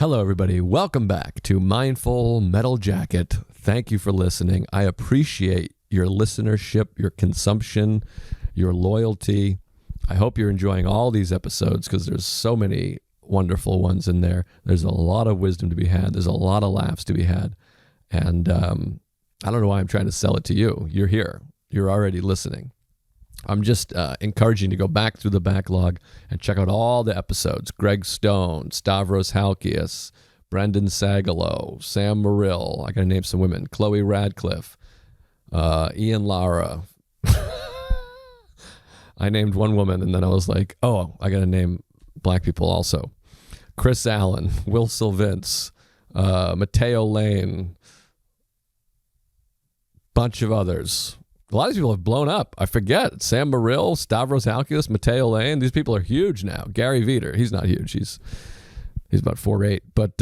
Hello, everybody. Welcome back to Mindful Metal Jacket. Thank you for listening. I appreciate your listenership, your consumption, your loyalty. I hope you're enjoying all these episodes because there's so many wonderful ones in there. There's a lot of wisdom to be had. There's a lot of laughs to be had. And I don't know why I'm trying to sell it to you. You're here. You're already listening. I'm just encouraging you to go back through the backlog and check out all the episodes. Greg Stone, Stavros Halkias, Brendan Sagalow, Sam Morrill. I got to name some women. Chloe Radcliffe, Ian Lara. I named one woman, and then I was like, oh, I got to name black people also. Chris Allen, Will Sylvince, Mateo Lane, bunch of others. A lot of these people have blown up. I forget. Sam Morrill, Stavros Halkias, Mateo Lane. These people are huge now. Gary Veter. He's not huge. He's about 4'8". But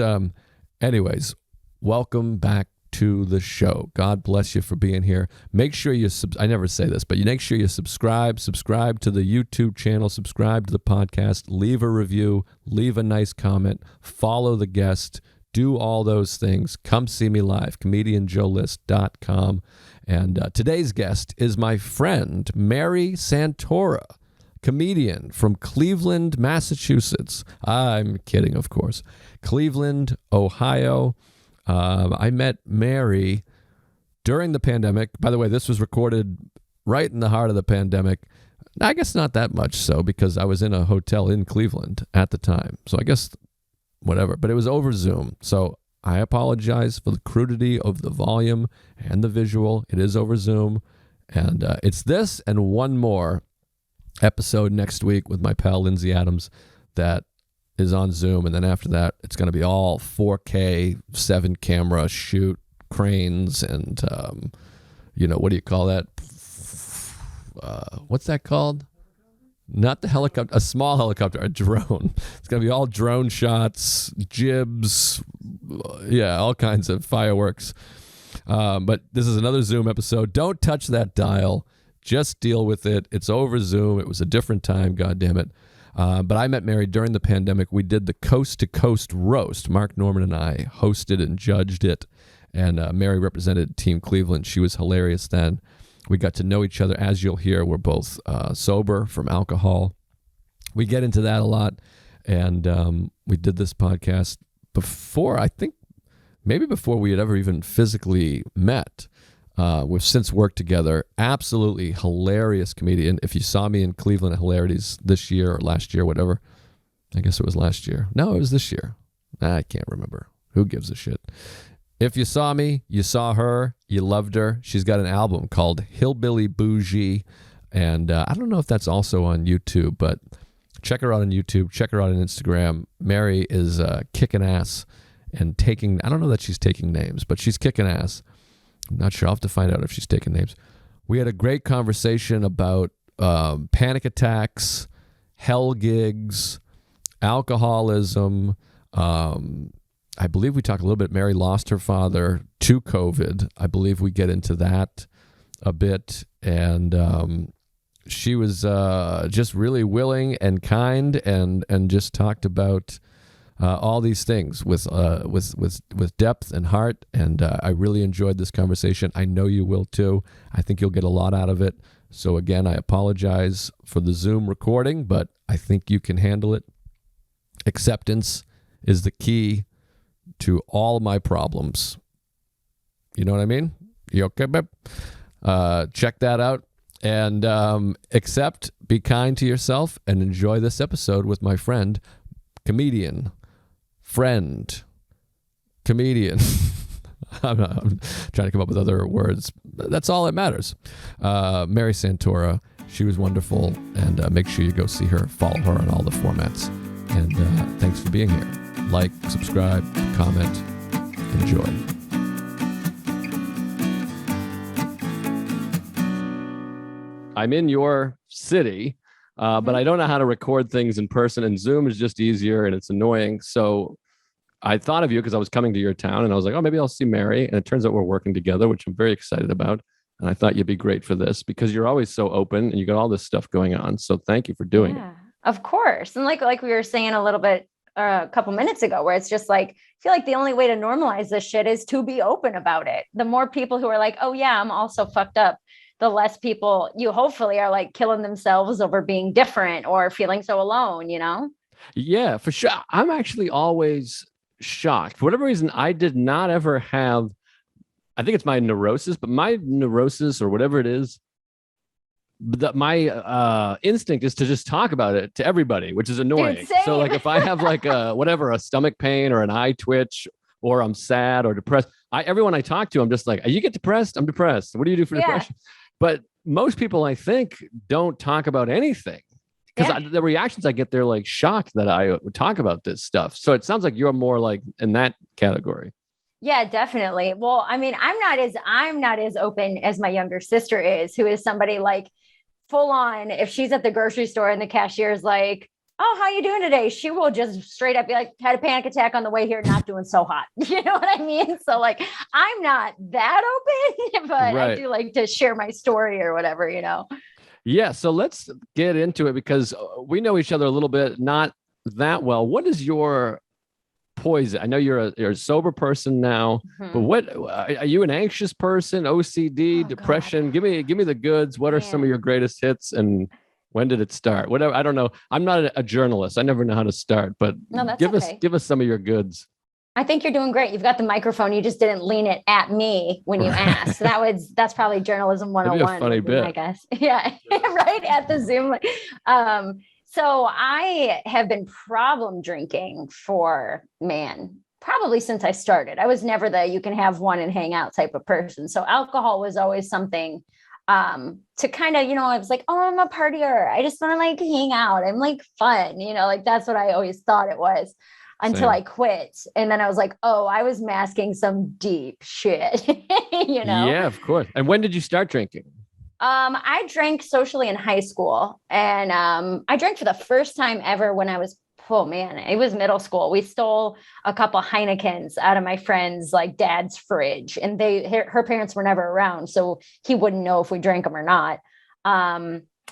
anyways, welcome back to the show. God bless you for being here. Make sure you I never say this, but you make sure you subscribe to the YouTube channel, subscribe to the podcast, leave a review, leave a nice comment, follow the guest, do all those things. Come see me live, comedianjoelist.com. And today's guest is my friend, Mary Santora, comedian from Cleveland, Massachusetts. I'm kidding, of course. Cleveland, Ohio. I met Mary during the pandemic. By the way, this was recorded right in the heart of the pandemic. I guess not that much so, because I was in a hotel in Cleveland at the time. So I guess whatever. But it was over Zoom. So I apologize for the crudity of the volume and the visual. It is over Zoom. And it's this and one more episode next week with my pal Lindsay Adams that is on Zoom. And then after that, it's going to be all 4K, 7 camera shoot, cranes, and, what do you call that? What's that called? Not the helicopter, a small helicopter, a drone. It's going to be all drone shots, jibs, all kinds of fireworks. But this is another Zoom episode. Don't touch that dial. Just deal with it. It's over Zoom. It was a different time, God damn it. But I met Mary during the pandemic. We did the Coast to Coast roast. Mark Norman and I hosted and judged it. And Mary represented Team Cleveland. She was hilarious then. We got to know each other. As you'll hear, we're both sober from alcohol. We get into that a lot. And we did this podcast before, I think, maybe before we had ever even physically met. We've since worked together. Absolutely hilarious comedian. If you saw me in Cleveland at Hilarities this year or last year, whatever. I guess it was last year. No, it was this year. I can't remember. Who gives a shit? If you saw me, you saw her, you loved her. She's got an album called Hillbilly Bougie. And I don't know if that's also on YouTube, but check her out on YouTube. Check her out on Instagram. Mary is kicking ass and taking, I don't know that she's taking names, but she's kicking ass. I'm not sure. I'll have to find out if she's taking names. We had a great conversation about panic attacks, hell gigs, alcoholism. I believe we talk a little bit. Mary lost her father to COVID. I believe we get into that a bit. And she was just really willing and kind and just talked about all these things with depth and heart. And I really enjoyed this conversation. I know you will too. I think you'll get a lot out of it. So again, I apologize for the Zoom recording, but I think you can handle it. Acceptance is the key to all my problems. You know what I mean? You okay, babe? Check that out. And accept, be kind to yourself, and enjoy this episode with my friend, comedian. I'm trying to come up with other words. That's all that matters. Mary Santora, she was wonderful, and make sure you go see her, follow her on all the formats. And thanks for being here. Like, subscribe, comment, enjoy. I'm in your city, but I don't know how to record things in person, and Zoom is just easier, and it's annoying. So I thought of you because I was coming to your town, and I was like, oh, maybe I'll see Mary. And it turns out we're working together, which I'm very excited about. And I thought you'd be great for this because you're always so open and you got all this stuff going on. So thank you for doing it. Of course. And like we were saying a little bit a couple minutes ago, where it's just like, I feel like the only way to normalize this shit is to be open about it. The more people who are like, oh yeah, I'm also fucked up, the less people you hopefully are like killing themselves over being different or feeling so alone, you know? Yeah, for sure. I'm actually always shocked. For whatever reason, I did not ever have, I think it's my neurosis, but my neurosis or whatever it is, that my instinct is to just talk about it to everybody, which is annoying. Dude, same. So like if I have like a stomach pain or an eye twitch or I'm sad or depressed, everyone I talk to, I'm just like, you get depressed? I'm depressed. What do you do for depression? But most people, I think, don't talk about anything because the reactions I get, they're like shocked that I would talk about this stuff. So it sounds like you're more like in that category. Yeah, definitely. Well, I mean, I'm not as open as my younger sister is, who is somebody like full on. If she's at the grocery store and the cashier is like, "Oh, how you doing today?" She will just straight up be like, "Had a panic attack on the way here, not doing so hot." You know what I mean? So like, I'm not that open, but I do like to share my story or whatever, you know. Yeah. So let's get into it because we know each other a little bit, not that well. What is your poison? I know you're a sober person now, but what are you, an anxious person, OCD, depression? God. Give me the goods. What are some of your greatest hits and when did it start? Whatever. I don't know. I'm not a journalist. I never know how to start, but give us some of your goods. I think you're doing great. You've got the microphone. You just didn't lean it at me when you asked. That's probably journalism 101. Funny bit, I guess. Yeah. Right at the Zoom. So I have been problem drinking for, probably since I started. I was never the you can have one and hang out type of person. So alcohol was always something to kind of, I was like, oh, I'm a partier. I just want to like hang out. I'm like fun, like that's what I always thought it was until I quit. And then I was like, oh, I was masking some deep shit, Yeah, of course. And when did you start drinking? I drank socially in high school, and I drank for the first time ever when I was, it was middle school. We stole a couple Heinekens out of my friend's like dad's fridge, and her parents were never around, so he wouldn't know if we drank them or not.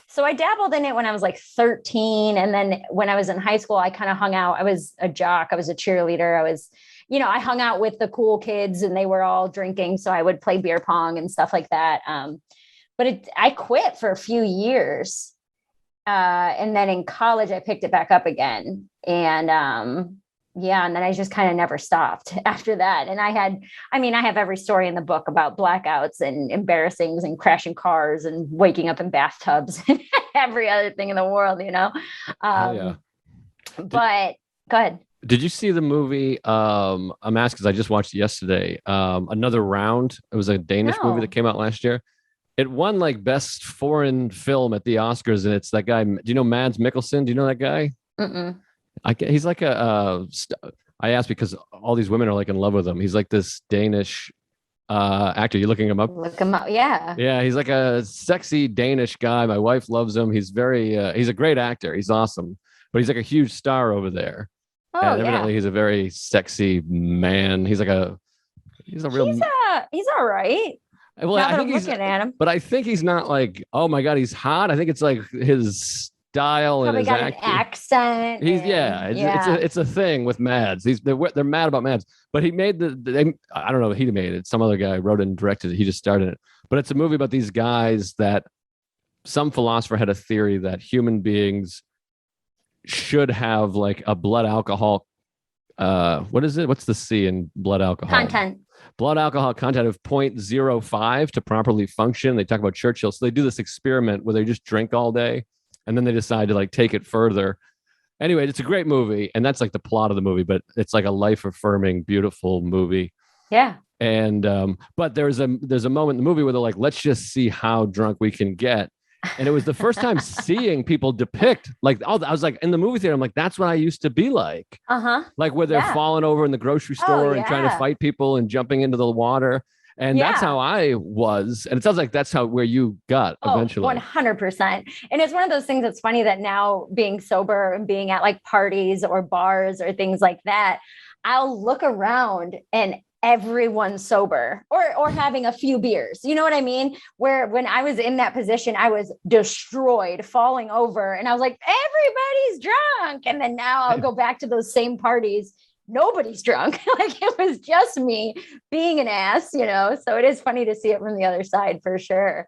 So I dabbled in it when I was like 13. And then when I was in high school, I kind of hung out. I was a jock. I was a cheerleader. I was, I hung out with the cool kids and they were all drinking. So I would play beer pong and stuff like that. But I quit for a few years. And then in college, I picked it back up again. And and then I just kind of never stopped after that. And I have every story in the book about blackouts and embarrassings and crashing cars and waking up in bathtubs and every other thing in the world, But go ahead. Did you see the movie? I'm asked because I just watched it yesterday. Another Round. It was a Danish movie that came out last year. It won like best foreign film at the Oscars, and it's that guy. Do you know Mads Mikkelsen? Do you know that guy? He's like I asked because all these women are like in love with him. He's like this Danish actor. You looking him up? Look him up. Yeah. Yeah. He's like a sexy Danish guy. My wife loves him. He's he's a great actor. He's awesome, but he's like a huge star over there. And evidently he's a very sexy man. He's a real, he's all right. Well, I think he's looking at him, but I think he's not like, oh my God, he's hot. I think it's like his style and his accent. It's a thing with Mads. They're mad about Mads, but he made I don't know, he made it. Some other guy wrote it and directed it. He just started it, but it's a movie about these guys that some philosopher had a theory that human beings should have like a blood alcohol. What is it? What's the C in blood alcohol? Content. Blood alcohol content of 0.05 to properly function. They talk about Churchill. So they do this experiment where they just drink all day and then they decide to like take it further. Anyway, it's a great movie. And that's like the plot of the movie, but it's like a life affirming, beautiful movie. Yeah. And, but there's a moment in the movie where they're like, let's just see how drunk we can get. And it was the first time seeing people depict like, I was like in the movie theater, I'm like, that's what I used to be like. Like where they're falling over in the grocery store and trying to fight people and jumping into the water. And that's how I was. And it sounds like that's where you got eventually. 100%. And it's one of those things that's funny that now being sober and being at like parties or bars or things like that, I'll look around and everyone sober or having a few beers. You know what I mean? Where when I was in that position, I was destroyed, falling over. And I was like, everybody's drunk. And then now I'll go back to those same parties. Nobody's drunk. Like it was just me being an ass, you know? So it is funny to see it from the other side for sure.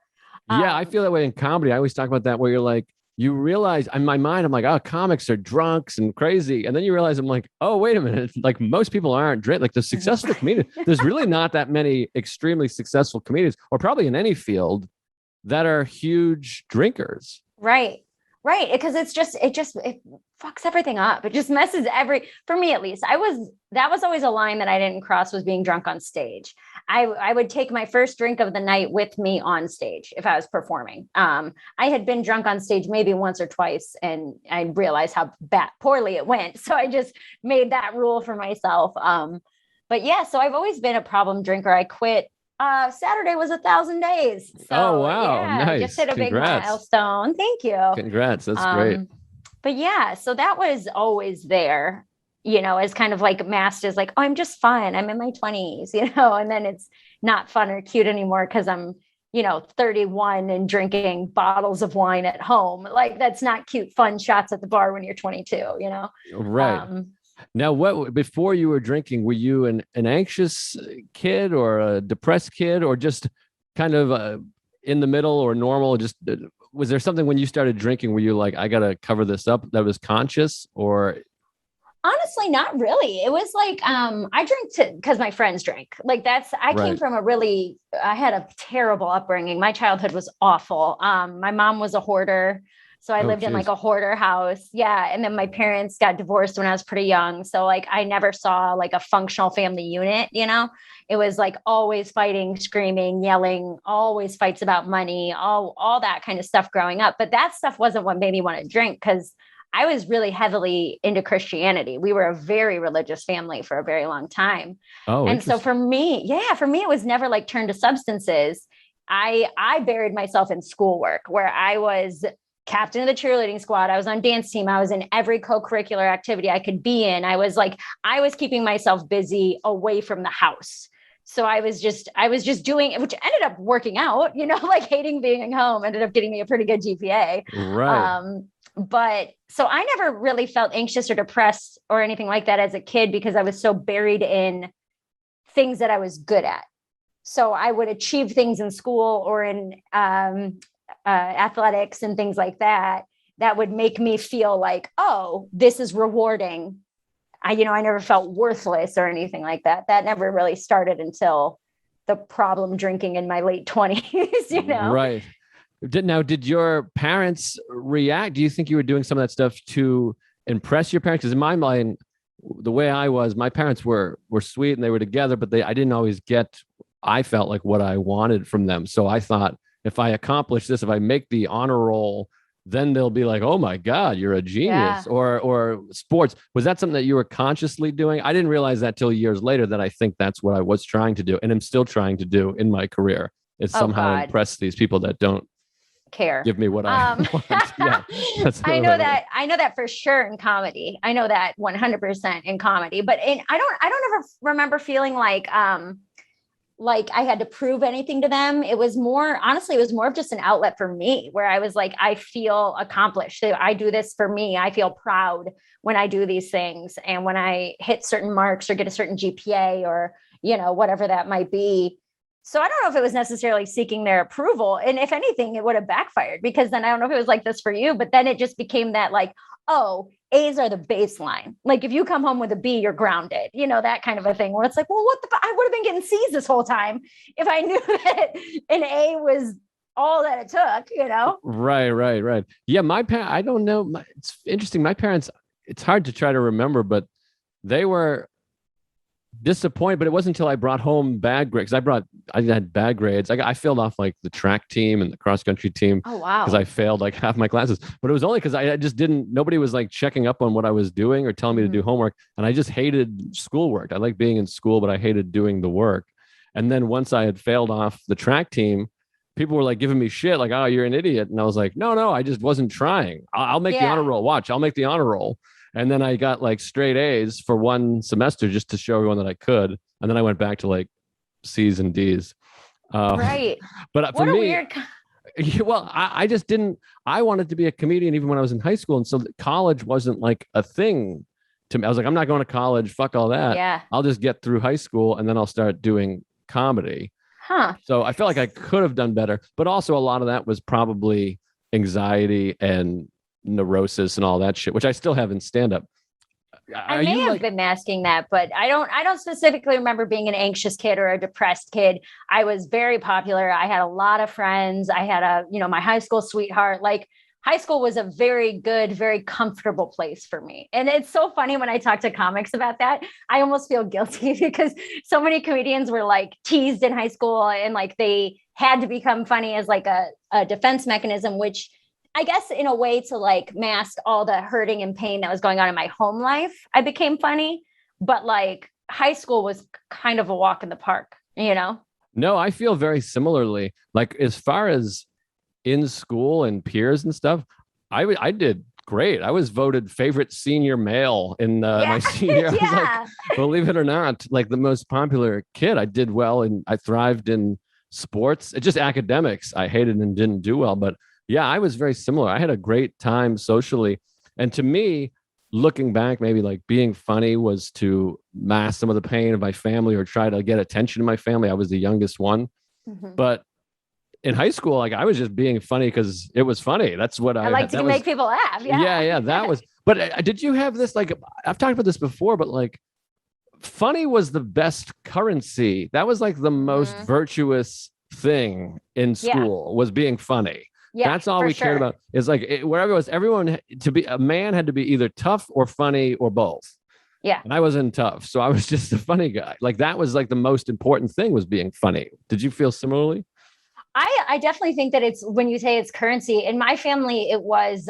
Yeah, I feel that way in comedy. I always talk about that where you're like, you realize in my mind, I'm like, oh, comics are drunks and crazy. And then you realize I'm like, oh, wait a minute. Like most people aren't drink. Like the successful comedians, there's really not that many extremely successful comedians, or probably in any field, that are huge drinkers. Right. Because it fucks everything up. It just messes for me at least. That was always a line that I didn't cross, was being drunk on stage. I would take my first drink of the night with me on stage if I was performing. I had been drunk on stage maybe once or twice, and I realized how poorly it went. So I just made that rule for myself. But yeah, so I've always been a problem drinker. I quit. Saturday was 1,000 days. So, oh, wow. Yeah, nice. Just hit a Congrats. big milestone. Thank you. Congrats. That's great. But yeah, so that was always there, you know, as kind of like masked as like, oh, I'm just fun. I'm in my 20s, you know, and then it's not fun or cute anymore because I'm, you know, 31 and drinking bottles of wine at home. Like that's not cute, fun shots at the bar when you're 22, you know? Right. Now, before you were drinking, were you an anxious kid or a depressed kid, or just kind of in the middle or normal? Just was there something when you started drinking where you like, I got to cover this up, that was conscious? Or honestly, not really. It was like I drink because my friends drank. Like I came from I had a terrible upbringing. My childhood was awful. My mom was a hoarder. So I lived in like a hoarder house. Yeah. And then my parents got divorced when I was pretty young. So like, I never saw like a functional family unit, you know, it was like always fighting, screaming, yelling, always fights about money, all that kind of stuff growing up. But that stuff wasn't what made me want to drink, because I was really heavily into Christianity. We were a very religious family for a very long time. Oh, and so for me, it was never like turned to substances. I buried myself in schoolwork, where I was captain of the cheerleading squad. I was on dance team. I was in every co-curricular activity I could be in. I was keeping myself busy away from the house. So I was just doing it, which ended up working out, you know, like hating being at home ended up getting me a pretty good GPA. Right. But so I never really felt anxious or depressed or anything like that as a kid, because I was so buried in things that I was good at. So I would achieve things in school or in, athletics and things like that would make me feel like, oh, this is rewarding. I never felt worthless or anything like that. That never really started until the problem drinking in my late 20s, you know? Right. Did your parents react? Do you think you were doing some of that stuff to impress your parents? Because in my mind, the way I was, my parents were sweet and they were together, but I didn't always I felt like what I wanted from them. So I thought, if I accomplish this, if I make the honor roll, then they'll be like, oh my God, you're a genius. Yeah. Or sports. Was that something that you were consciously doing? I didn't realize that till years later, that I think that's what I was trying to do. And I'm still trying to do in my career, is somehow impress these people that don't care. Give me what I want. Yeah, I know that for sure in comedy. I know that 100% in comedy, but I don't ever remember feeling like I had to prove anything to them. It was more of just an outlet for me, where I was like, I feel accomplished. I do this for me. I feel proud when I do these things. And when I hit certain marks or get a certain GPA or, you know, whatever that might be. So I don't know if it was necessarily seeking their approval. And if anything, it would have backfired, because then I don't know if it was like this for you, but then it just became that like, oh, A's are the baseline. Like if you come home with a B, you're grounded, you know, that kind of a thing, where it's like, well, I would have been getting C's this whole time if I knew that an A was all that it took, you know? Right. Yeah. My parents, I don't know. It's interesting. My parents, it's hard to try to remember, but they were disappointed, but it wasn't until I brought home bad grades. I had bad grades. I failed off like the track team and the cross country team. Oh, wow. Because I failed like half my classes, but it was only because I just nobody was like checking up on what I was doing or telling me to do homework. And I just hated schoolwork. I liked being in school, but I hated doing the work. And then once I had failed off the track team, people were like giving me shit, like, oh, you're an idiot. And I was like, no, I just wasn't trying. I'll make the honor roll. Watch, I'll make the honor roll. And then I got like straight A's for one semester just to show everyone that I could. And then I went back to like C's and D's. Right. But What for a me, weird. well, I just didn't, I wanted to be a comedian even when I was in high school. And so college wasn't like a thing to me. I was like, I'm not going to college. Fuck all that. Yeah. I'll just get through high school and then I'll start doing comedy. Huh. So I felt like I could have done better, but also a lot of that was probably anxiety and neurosis and all that shit, which I still have in stand up. I may have been masking that, but I don't specifically remember being an anxious kid or a depressed kid. I was very popular. I had a lot of friends. I had my high school sweetheart. Like high school was a very good, very comfortable place for me. And it's so funny when I talk to comics about that, I almost feel guilty because so many comedians were like teased in high school and like they had to become funny as like a defense mechanism, which I guess in a way to like mask all the hurting and pain that was going on in my home life, I became funny. But like high school was kind of a walk in the park, you know? No, I feel very similarly. Like as far as in school and peers and stuff, I did great. I was voted favorite senior male in my senior year. I was like, believe it or not, like the most popular kid. I did well and I thrived in sports. It's just academics I hated and didn't do well, but yeah, I was very similar. I had a great time socially. And to me, looking back, maybe like being funny was to mask some of the pain of my family or try to get attention to my family. I was the youngest one. Mm-hmm. But in high school, like I was just being funny because it was funny. That's what I like to make people laugh. Yeah. That was, but did you have this, like, I've talked about this before, but like funny was the best currency. That was like the most virtuous thing in school was being funny. Yeah, that's all we cared about. Is like wherever it was, everyone to be a man had to be either tough or funny or both. Yeah. And I wasn't tough. So I was just a funny guy. Like that was like the most important thing was being funny. Did you feel similarly? I definitely think that it's when you say it's currency in my family, it was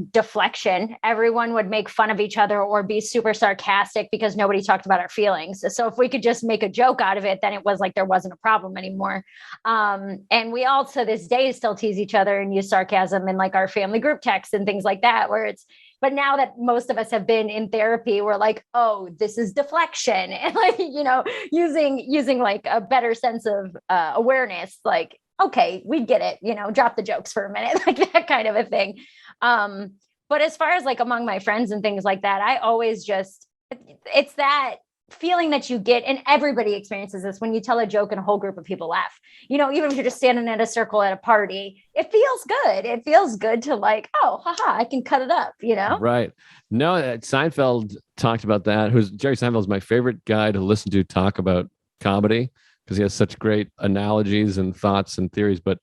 deflection. Everyone would make fun of each other or be super sarcastic because nobody talked about our feelings. So if we could just make a joke out of it, then it was like there wasn't a problem anymore. And we all to this day still tease each other and use sarcasm in like our family group texts and things like that, but now that most of us have been in therapy, we're like, oh, this is deflection. And like, using like a better sense of awareness, like, okay, we get it, drop the jokes for a minute, like that kind of a thing. But as far as like among my friends and things like that, I always it's that feeling that you get, and everybody experiences this when you tell a joke and a whole group of people laugh, even if you're just standing in a circle at a party, it feels good. It feels good to like, oh, haha, I can cut it up, Right. No, Seinfeld talked about that. Jerry Seinfeld is my favorite guy to listen to talk about comedy, because he has such great analogies and thoughts and theories. But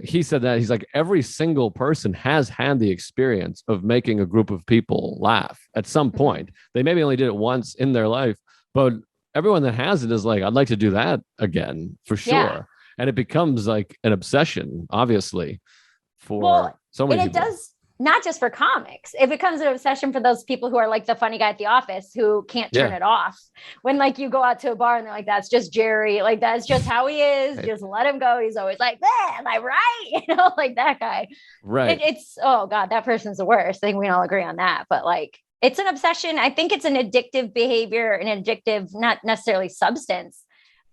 he said that he's like, every single person has had the experience of making a group of people laugh at some point. They maybe only did it once in their life, but everyone that has it is like, I'd like to do that again for sure. Yeah. And it becomes like an obsession, obviously, for so many people. It does. Not just for comics. It becomes an obsession for those people who are like the funny guy at the office who can't turn it off. When like you go out to a bar and they're like, that's just Jerry. Like, that's just how he is. Just let him go. He's always like, am I right? Like that guy. Right. It's, oh God, that person's the worst. I think we can all agree on that. But like, it's an obsession. I think it's an addictive behavior, an addictive, not necessarily substance,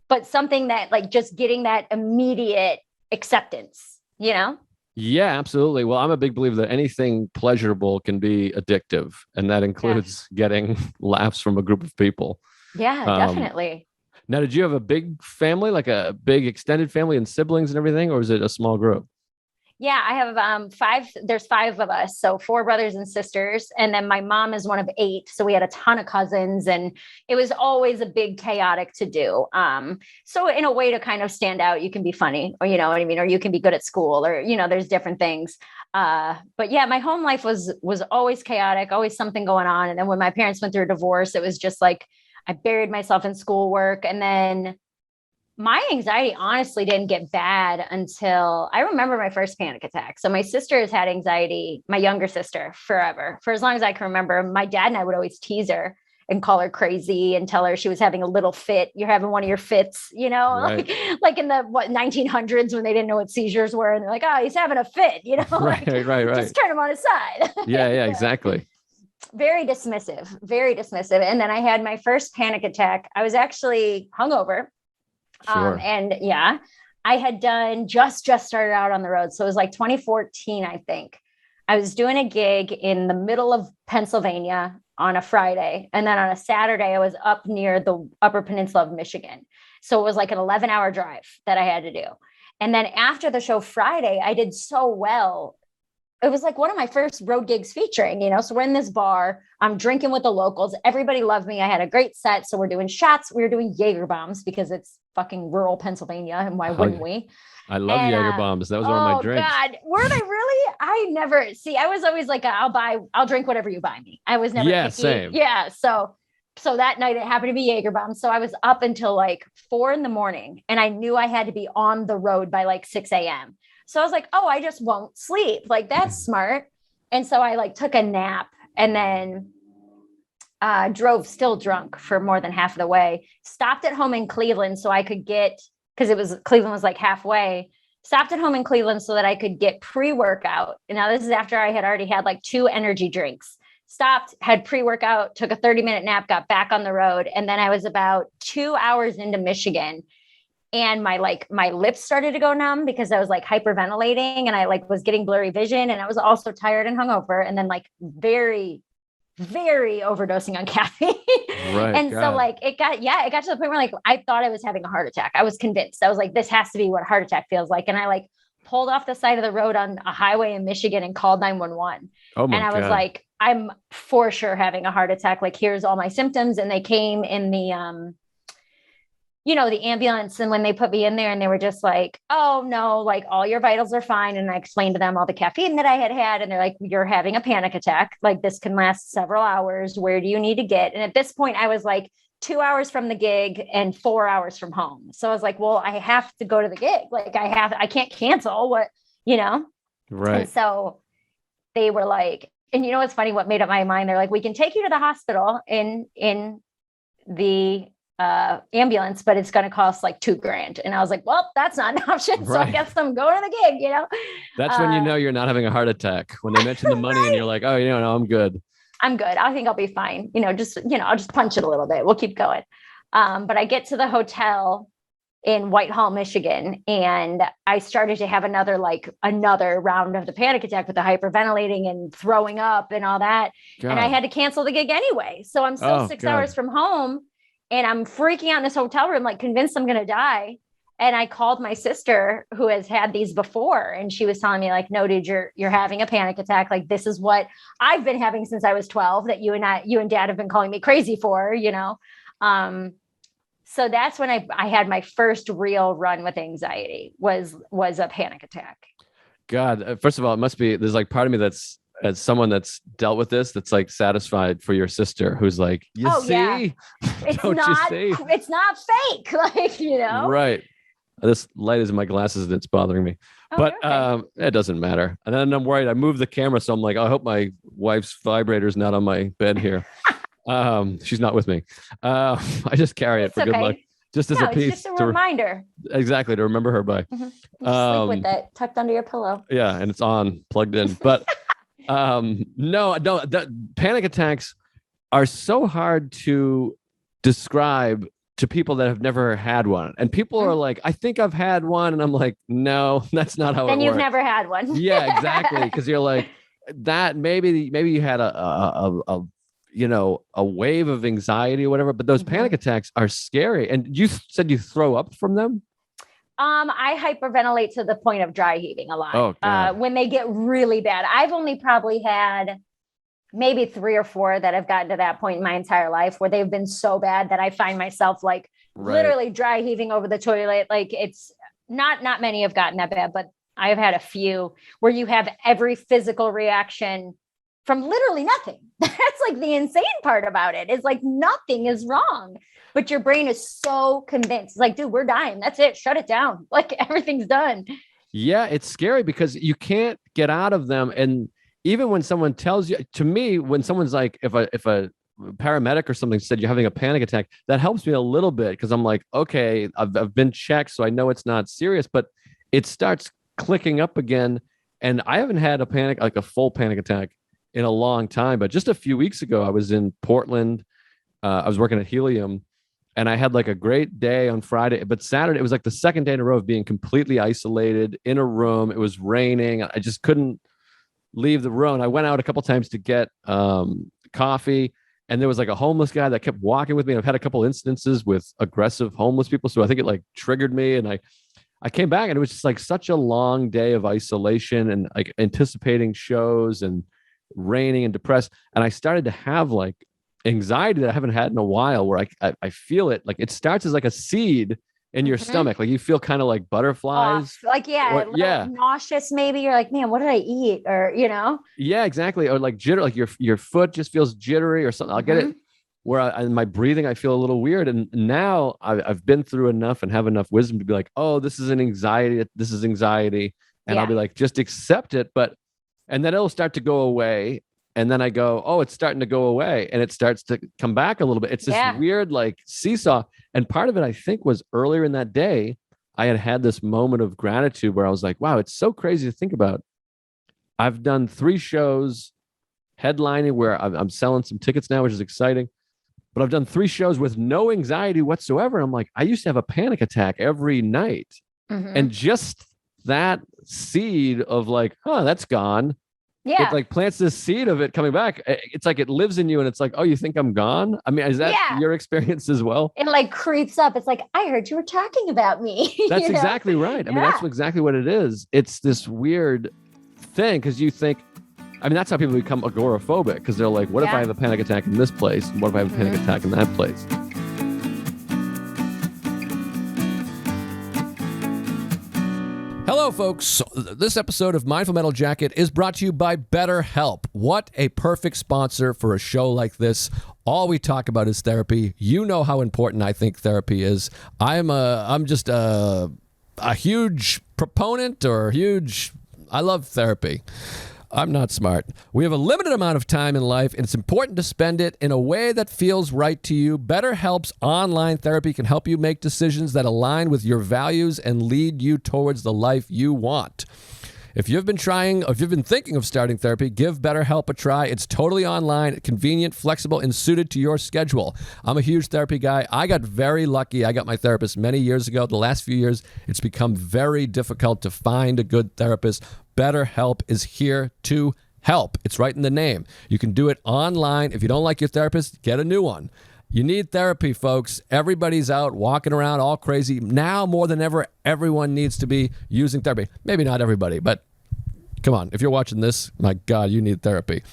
but something that like just getting that immediate acceptance, Yeah, absolutely. Well, I'm a big believer that anything pleasurable can be addictive, and that includes getting laughs from a group of people. Yeah, definitely. Now, did you have a big family, like a big extended family and siblings and everything, or is it a small group? Yeah, I have there's 5 of us. So 4 brothers and sisters. And then my mom is one of 8. So we had a ton of cousins and it was always a big chaotic to do. So in a way to kind of stand out, you can be funny or, you know what I mean? Or you can be good at school or, there's different things. But yeah, my home life was always chaotic, always something going on. And then when my parents went through a divorce, it was just like, I buried myself in schoolwork. And then my anxiety honestly didn't get bad until I remember my first panic attack. So my sister has had anxiety, my younger sister, forever, for as long as I can remember. My dad and I would always tease her and call her crazy and tell her she was having a little fit. You're having one of your fits, right. like in the 1900s when they didn't know what seizures were. And they're like, oh, he's having a fit, Right. Just turn him on his side. Yeah, exactly. very dismissive, very dismissive. And then I had my first panic attack. I was actually hungover. Sure. And yeah, I had done just started out on the road. So it was like 2014, I think. I was doing a gig in the middle of Pennsylvania on a Friday. And then on a Saturday, I was up near the Upper Peninsula of Michigan. So it was like an 11-hour drive that I had to do. And then after the show Friday, I did so well. It was like one of my first road gigs featuring, so we're in this bar, I'm drinking with the locals. Everybody loved me. I had a great set. So we're doing shots. We were doing Jaeger bombs because it's fucking rural Pennsylvania. And why wouldn't we? I love Jaeger bombs. That was one of my drinks. Oh God, were they really? I was always like, I'll drink whatever you buy me. I was never picky. Same. Yeah. So that night it happened to be Jaeger bombs. So I was up until like 4 a.m. and I knew I had to be on the road by like 6 a.m. So I was like, I just won't sleep. Like, that's smart. And so I like took a nap and then drove still drunk for more than half of the way, stopped at home in Cleveland so I could get, because Cleveland was like halfway, stopped at home in Cleveland so that I could get pre-workout. And now this is after I had already had like 2 energy drinks, stopped, had pre-workout, took a 30-minute nap, got back on the road. And then I was about 2 hours into Michigan. And my lips started to go numb because I was like hyperventilating and I like was getting blurry vision. And I was also tired and hungover and then like very, very overdosing on caffeine. Right. And so like it got to the point where like I thought I was having a heart attack. I was convinced. I was like, this has to be what a heart attack feels like. And I like pulled off the side of the road on a highway in Michigan and called 911. Oh my God. And I was like, I'm for sure having a heart attack. Like, here's all my symptoms. And they came in the the ambulance. And when they put me in there and they were just like, oh no, like all your vitals are fine. And I explained to them all the caffeine that I had. And they're like, you're having a panic attack. Like, this can last several hours. Where do you need to get? And at this point I was like 2 hours from the gig and 4 hours from home. So I was like, well, I have to go to the gig. Like I can't cancel what. Right. And so they were like, and what's funny, what made up my mind? They're like, we can take you to the hospital in the ambulance, but it's going to cost like $2,000. And I was like, well, that's not an option. So I guess I'm going to the gig, That's when you know you're not having a heart attack, when they mention the money right. And you're like, oh, no, I'm good. I think I'll be fine. I'll just punch it a little bit. We'll keep going. But I get to the hotel in Whitehall, Michigan, and I started to have another round of the panic attack with the hyperventilating and throwing up and all that. God. And I had to cancel the gig anyway. So I'm still 6 hours from home. And I'm freaking out in this hotel room, like convinced I'm going to die. And I called my sister who has had these before. And she was telling me like, no, dude, you're having a panic attack. Like, this is what I've been having since I was 12 that you and dad have been calling me crazy for, So that's when I had my first real run with anxiety was a panic attack. God, first of all, there's like part of me that's, as someone that's dealt with this, that's like satisfied for your sister who's like, see, yeah. It's not fake. Like, right. This light is in my glasses and it's bothering me, but okay. It doesn't matter. And then I'm worried. I moved the camera. So I'm like, I hope my wife's vibrator's not on my bed here. She's not with me. I just carry it for good luck. Just as a piece. It's just a reminder. Exactly. To remember her by. Mm-hmm. Sleep with it tucked under your pillow. Yeah. And it's plugged in, but no, panic attacks are so hard to describe to people that have never had one. And people are like, I think I've had one. And I'm like, no, that's not how it works. Then you've never had one. Yeah, exactly. Because you're like, that maybe you had a wave of anxiety or whatever, but those panic attacks are scary. And you said you throw up from them? I hyperventilate to the point of dry heaving a lot. When they get really bad. I've only probably had maybe 3 or 4 that have gotten to that point in my entire life where they've been so bad that I find myself like literally dry heaving over the toilet. Like, it's not many have gotten that bad, but I've had a few where you have every physical reaction from literally nothing. That's like the insane part about it. It's like nothing is wrong, but your brain is so convinced. It's like, dude, we're dying. That's it. Shut it down. Like, everything's done. Yeah, it's scary because you can't get out of them. And even when someone tells you, to me, when someone's like, if a paramedic or something said you're having a panic attack, that helps me a little bit because I'm like, okay, I've been checked, so I know it's not serious, but it starts clicking up again. And I haven't had a full panic attack in a long time. But just a few weeks ago, I was in Portland. I was working at Helium, and I had like a great day on Friday, but Saturday, it was like the second day in a row of being completely isolated in a room. It was raining. I just couldn't leave the room. I went out a couple times to get coffee, and there was like a homeless guy that kept walking with me. I've had a couple instances with aggressive homeless people. So I think it like triggered me. And I came back, and it was just like such a long day of isolation and like anticipating shows and raining and depressed. And I started to have like anxiety that I haven't had in a while, where I feel it. Like it starts as like a seed in your stomach. Like you feel kind of like butterflies. Like, nauseous maybe. You're like, man, what did I eat? Or, Yeah, exactly. Or like jitter, like your foot just feels jittery or something. I'll get it where in my breathing, I feel a little weird. And now I've been through enough and have enough wisdom to be like, oh, this is an anxiety. This is anxiety. And I'll be like, just accept it. And then it'll start to go away. And then I go, oh, it's starting to go away. And it starts to come back a little bit. It's this weird like seesaw. And part of it, I think, was earlier in that day, I had this moment of gratitude where I was like, wow, it's so crazy to think about. I've done 3 shows headlining where I'm selling some tickets now, which is exciting. But I've done 3 shows with no anxiety whatsoever. I'm like, I used to have a panic attack every night. And just that seed of like, that's gone. Yeah. It like plants this seed of it coming back. It's like it lives in you, and it's like, oh, you think I'm gone? I mean, is that your experience as well? It like creeps up. It's like, I heard you were talking about me. That's exactly right. I mean, that's exactly what it is. It's this weird thing because you think, I mean, that's how people become agoraphobic, because they're like, what if I have a panic attack in this place? What if I have a panic attack in that place? Hello, folks. This episode of Mindful Metal Jacket is brought to you by BetterHelp. What a perfect sponsor for a show like this. All we talk about is therapy. You know how important I think therapy is. I'm just a huge proponent I love therapy. I'm not smart. We have a limited amount of time in life, and it's important to spend it in a way that feels right to you. BetterHelp's online therapy can help you make decisions that align with your values and lead you towards the life you want. If you've been thinking of starting therapy, give BetterHelp a try. It's totally online, convenient, flexible, and suited to your schedule. I'm a huge therapy guy. I got very lucky. I got my therapist many years ago. The last few years, it's become very difficult to find a good therapist. BetterHelp is here to help. It's right in the name. You can do it online. If you don't like your therapist, get a new one. You need therapy, folks. Everybody's out walking around all crazy. Now more than ever, everyone needs to be using therapy. Maybe not everybody, but come on. If you're watching this, my God, you need therapy.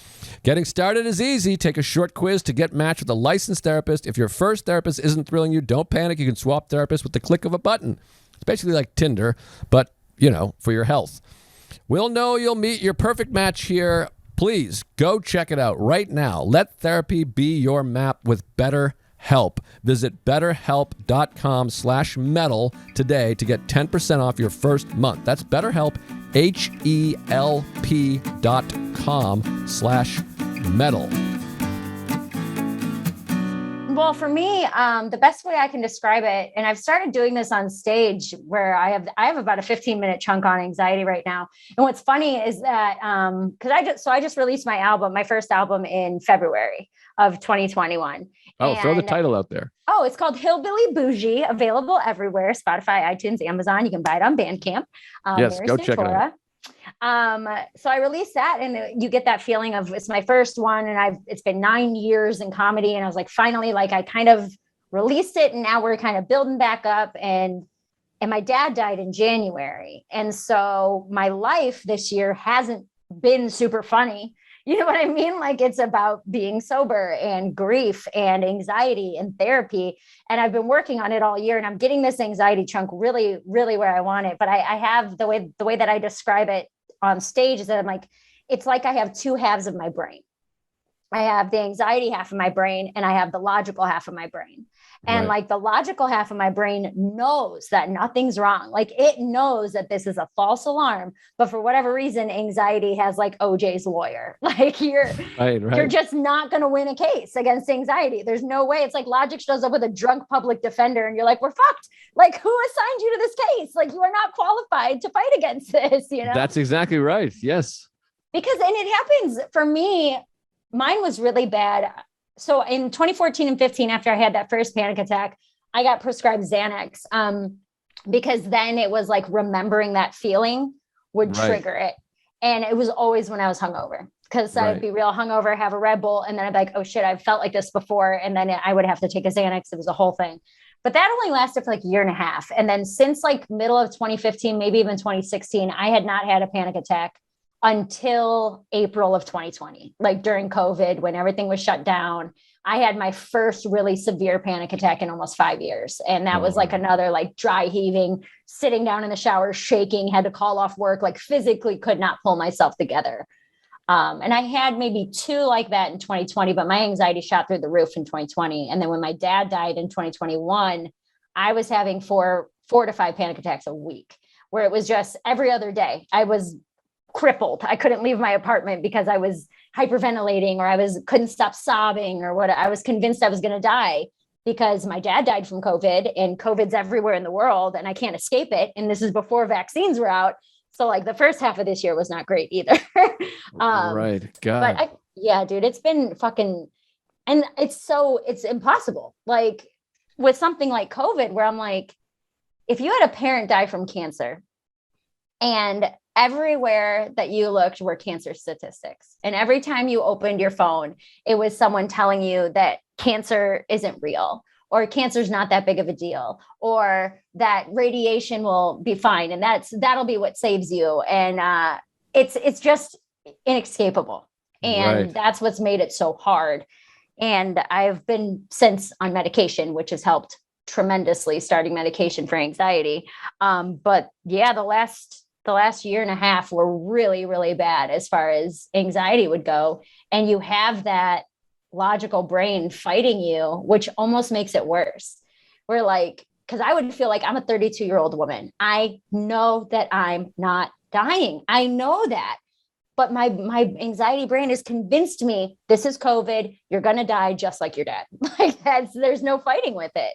Getting started is easy. Take a short quiz to get matched with a licensed therapist. If your first therapist isn't thrilling you, don't panic. You can swap therapists with the click of a button. It's basically like Tinder, but, for your health. We'll know you'll meet your perfect match here. Please go check it out right now. Let therapy be your map with BetterHelp. Visit betterhelp.com/metal today to get 10% off your first month. That's BetterHelp, HELP.com/metal. Well, for me, the best way I can describe it, and I've started doing this on stage where I have about a 15-minute chunk on anxiety right now. And what's funny is that because I just released my first album in February of 2021. Oh, throw the title out there. Oh, it's called Hillbilly Bougie, available everywhere: Spotify, iTunes, Amazon. You can buy it on Bandcamp. Yes, Mary go Santora. check it out. So I released that, and you get that feeling of it's my first one, and it's been 9 years in comedy, and I was like, finally, like I kind of released it, and now we're kind of building back up. And my dad died in January, and so my life this year hasn't been super funny. You know what I mean? Like it's about being sober and grief and anxiety and therapy. And I've been working on it all year, and I'm getting this anxiety chunk really, really where I want it. But I have the way that I describe it on stage is that it's like I have 2 halves of my brain. I have the anxiety half of my brain, and I have the logical half of my brain. And like the logical half of my brain knows that nothing's wrong. Like it knows that this is a false alarm, but for whatever reason, anxiety has like OJ's lawyer. Like you're just not going to win a case against anxiety. There's no way. It's like logic shows up with a drunk public defender, and you're like, we're fucked. Like who assigned you to this case? Like you are not qualified to fight against this, That's exactly right. Yes. because, and it happens for me, mine was really bad. So in 2014 and 15, after I had that first panic attack, I got prescribed Xanax, because then it was like remembering that feeling would trigger it. And it was always when I was hungover, because I'd be real hungover, have a Red Bull, and then I'd be like, oh shit, I've felt like this before. And then I would have to take a Xanax. It was a whole thing. But that only lasted for like a year and a half. And then since like middle of 2015, maybe even 2016, I had not had a panic attack until April of 2020, like during COVID, when everything was shut down. I had my first really severe panic attack in almost 5 years. And that was like another like dry heaving, sitting down in the shower, shaking, had to call off work, like physically could not pull myself together. And I had maybe 2 like that in 2020, but my anxiety shot through the roof in 2020. And then when my dad died in 2021, I was having 4 to 5 panic attacks a week, where it was just every other day. I was crippled. I couldn't leave my apartment because I was hyperventilating, or couldn't stop sobbing, or what. I was convinced I was going to die because my dad died from COVID, and COVID's everywhere in the world and I can't escape it. And this is before vaccines were out. So like the first half of this year was not great either. Right. God. But yeah, dude, it's been fucking, and it's impossible. Like with something like COVID, where I'm like, if you had a parent die from cancer, and everywhere that you looked were cancer statistics, and every time you opened your phone, it was someone telling you that cancer isn't real, or cancer's not that big of a deal, or that radiation will be fine, and that'll be what saves you. And it's just inescapable. And that's what's made it so hard. And I've been since on medication, which has helped tremendously, starting medication for anxiety. But yeah, the last year and a half were really, really bad as far as anxiety would go. And you have that logical brain fighting you, which almost makes it worse. We're like, because I would feel like I'm a 32-year-old woman. I know that I'm not dying. I know that. But my anxiety brain has convinced me this is COVID. You're going to die just like your dad. Like there's no fighting with it.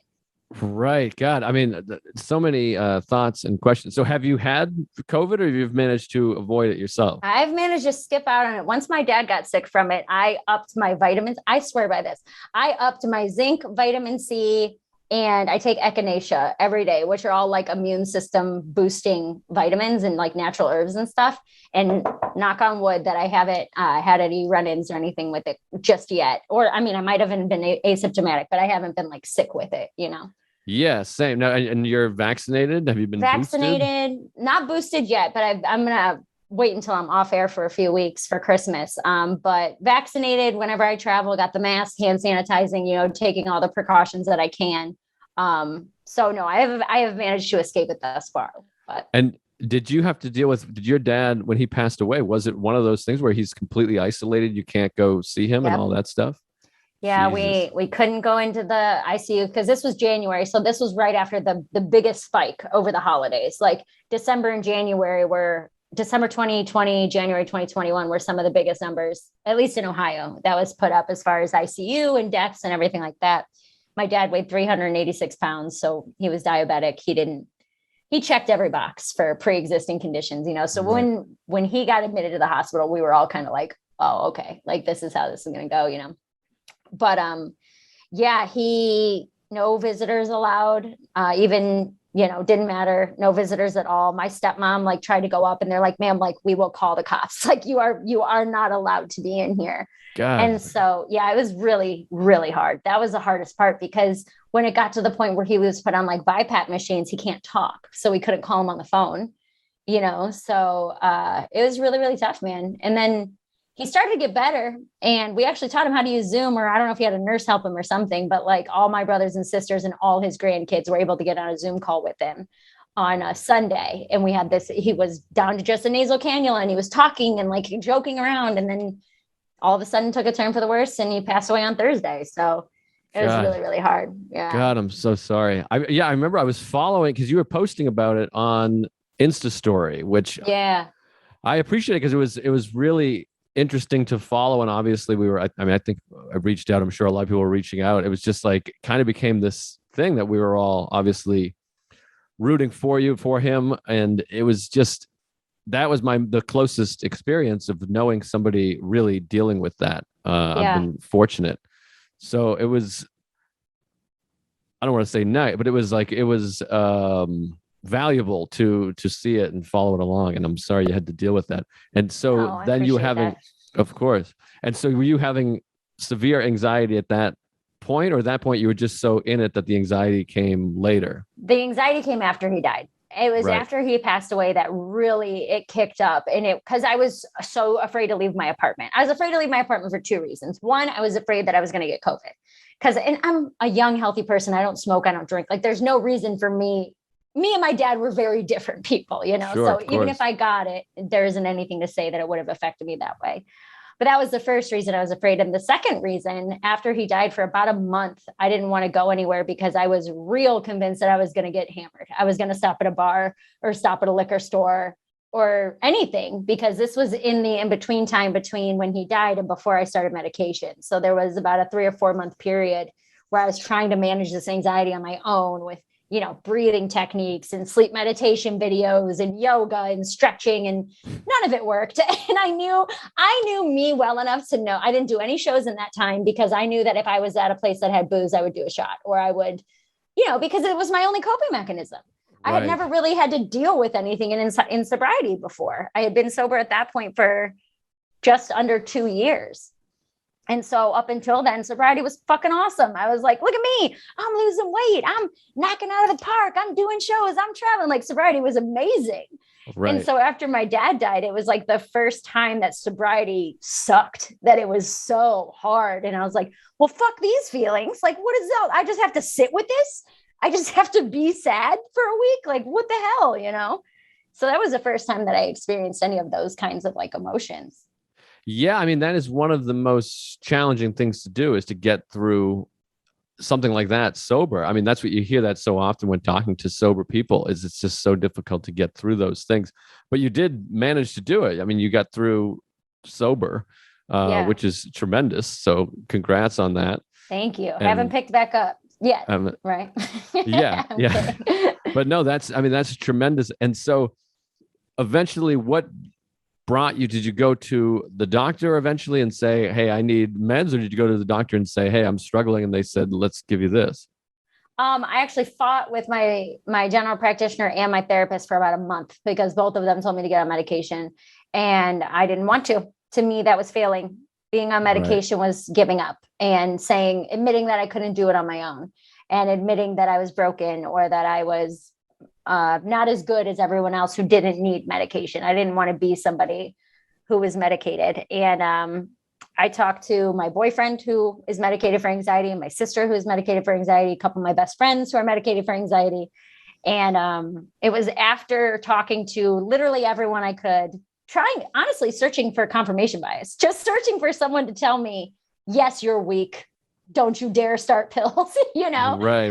Right. God. I mean, so many thoughts and questions. So have you had COVID, or you've managed to avoid it yourself? I've managed to skip out on it. Once my dad got sick from it, I upped my vitamins. I swear by this. I upped my zinc, vitamin C, and I take echinacea every day, which are all like immune system boosting vitamins and like natural herbs and stuff. And knock on wood that I haven't had any run-ins or anything with it just yet. Or, I mean, I might have been asymptomatic, but I haven't been like sick with it, you know? Yeah, same. Now, and you're vaccinated? Have you been vaccinated? Boosted? Not boosted yet, but I'm going to wait until I'm off air for a few weeks for Christmas. But vaccinated whenever I travel, got the mask, hand sanitizing, you know, taking all the precautions that I can. So no, I have managed to escape it thus far. But did you have to deal with, did your dad, when he passed away, was it one of those things where he's completely isolated? You can't go see him and all that stuff? Yeah, we couldn't go into the ICU because this was January. So this was right after the biggest spike over the holidays. Like December and January were December 2020, January 2021 were some of the biggest numbers, at least in Ohio, that was put up as far as ICU and deaths and everything like that. My dad weighed 386 pounds. So he was diabetic. He checked every box for pre-existing conditions, you know? So when he got admitted to the hospital, we were all kind of like, oh, okay. Like this is how this is going to go, you know? But yeah, no visitors allowed, even, you know, didn't matter. No visitors at all. My stepmom like tried to go up and they're like, ma'am, like we will call the cops. Like you are not allowed to be in here. God. And so, yeah, it was really, really hard. That was the hardest part because when it got to the point where he was put on like BiPAP machines, he can't talk. So we couldn't call him on the phone, you know? So it was really, really tough, man. And then he started to get better and we actually taught him how to use Zoom, or I don't know if he had a nurse help him or something, but like all my brothers and sisters and all his grandkids were able to get on a Zoom call with him on a Sunday. And we had he was down to just a nasal cannula and he was talking and like joking around. And then all of a sudden took a turn for the worse and he passed away on Thursday. So it was really, really hard. Yeah. God, I'm so sorry. I remember I was following because you were posting about it on Insta Story, which I appreciate it because it was really interesting to follow. And obviously I think I reached out. I'm sure a lot of people were reaching out. It was just like kind of became this thing that we were all obviously rooting for him. And it was just, that was the closest experience of knowing somebody really dealing with that. I've been fortunate. So it was, I don't want to say nice, but it was valuable to see it and follow it along. And I'm sorry you had to deal with that. And so then you were having, of course. And so were you having severe anxiety at that point, or at that point you were just so in it that the anxiety came later? The anxiety came after he died. It was after he passed away that really it kicked up. And because I was so afraid to leave my apartment. I was afraid to leave my apartment for two reasons. One, I was afraid that I was going to get COVID. And I'm a young, healthy person. I don't smoke. I don't drink. Like, there's no reason for me and my dad were very different people, you know? Sure, so even if I got it, there isn't anything to say that it would have affected me that way. But that was the first reason I was afraid. And the second reason, after he died for about a month, I didn't want to go anywhere because I was real convinced that I was going to get hammered. I was going to stop at a bar or stop at a liquor store or anything, because this was in the in-between time between when he died and before I started medication. So there was about a 3 or 4 month period where I was trying to manage this anxiety on my own with, you know, breathing techniques and sleep meditation videos and yoga and stretching, and none of it worked. And I knew me well enough to know I didn't do any shows in that time, because I knew that if I was at a place that had booze, I would do a shot, or I would, you know, because it was my only coping mechanism. I had never really had to deal with anything in sobriety before. I had been sober at that point for just under 2 years. And so up until then, sobriety was fucking awesome. I was like, look at me, I'm losing weight. I'm knocking out of the park. I'm doing shows. I'm traveling. Like, sobriety was amazing. Right. And so after my dad died, it was like the first time that sobriety sucked, that it was so hard. And I was like, well, fuck these feelings. Like, what is that? I just have to sit with this. I just have to be sad for a week. Like, what the hell, you know? So that was the first time that I experienced any of those kinds of like emotions. Yeah, I mean, that is one of the most challenging things to do, is to get through something like that sober. I mean, that's what you hear that so often when talking to sober people, is it's just so difficult to get through those things. But you did manage to do it. I mean, you got through sober, which is tremendous. So congrats on that. Thank you. I haven't picked back up yet. Right. Yeah. But no, that's tremendous. And so eventually, what brought you? Did you go to the doctor eventually and say, hey, I need meds? Or did you go to the doctor and say, hey, I'm struggling, and they said, let's give you this? I actually fought with my general practitioner and my therapist for about a month, because both of them told me to get on medication, and I didn't want to. To me, that was failing. Being on medication was giving up and admitting that I couldn't do it on my own, and admitting that I was broken, or that I was not as good as everyone else who didn't need medication. I didn't want to be somebody who was medicated. And I talked to my boyfriend who is medicated for anxiety, and my sister who is medicated for anxiety, a couple of my best friends who are medicated for anxiety. And it was after talking to literally everyone I could, honestly searching for confirmation bias, just searching for someone to tell me, yes, you're weak. Don't you dare start pills, you know? Right.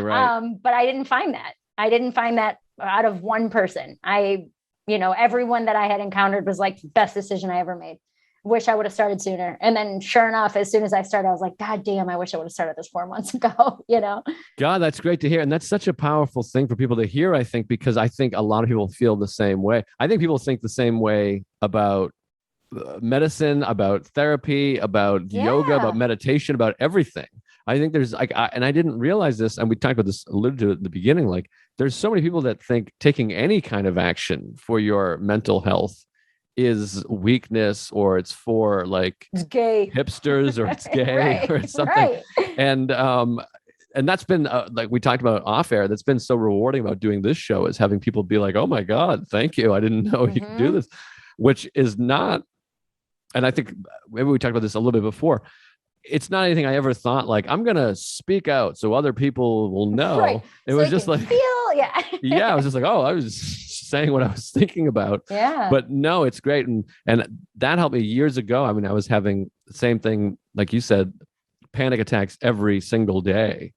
But I didn't find that. I didn't find that out of one person. Everyone that I had encountered was like, best decision I ever made. Wish I would have started sooner. And then sure enough, as soon as I started, I was like, God damn, I wish I would have started this 4 months ago, you know? God, that's great to hear. And that's such a powerful thing for people to hear, I think, because I think a lot of people feel the same way. I think people think the same way about medicine, about therapy, about yoga, about meditation, about everything. I think there's and I didn't realize this, and we talked about this, alluded to it at the beginning, like there's so many people that think taking any kind of action for your mental health is weakness, or it's for like it's gay hipsters, or it's gay or something. And that's been like we talked about off air, that's been so rewarding about doing this show, is having people be like, oh my God, thank you. I didn't know you could do this, which is not, and I think maybe we talked about this a little bit before. It's not anything I ever thought like, I'm going to speak out so other people will know. Right. It so was just like, yeah, I was just like, oh, I was saying what I was thinking about. Yeah. But no, it's great. And that helped me years ago. I mean, I was having the same thing, like you said, panic attacks every single day.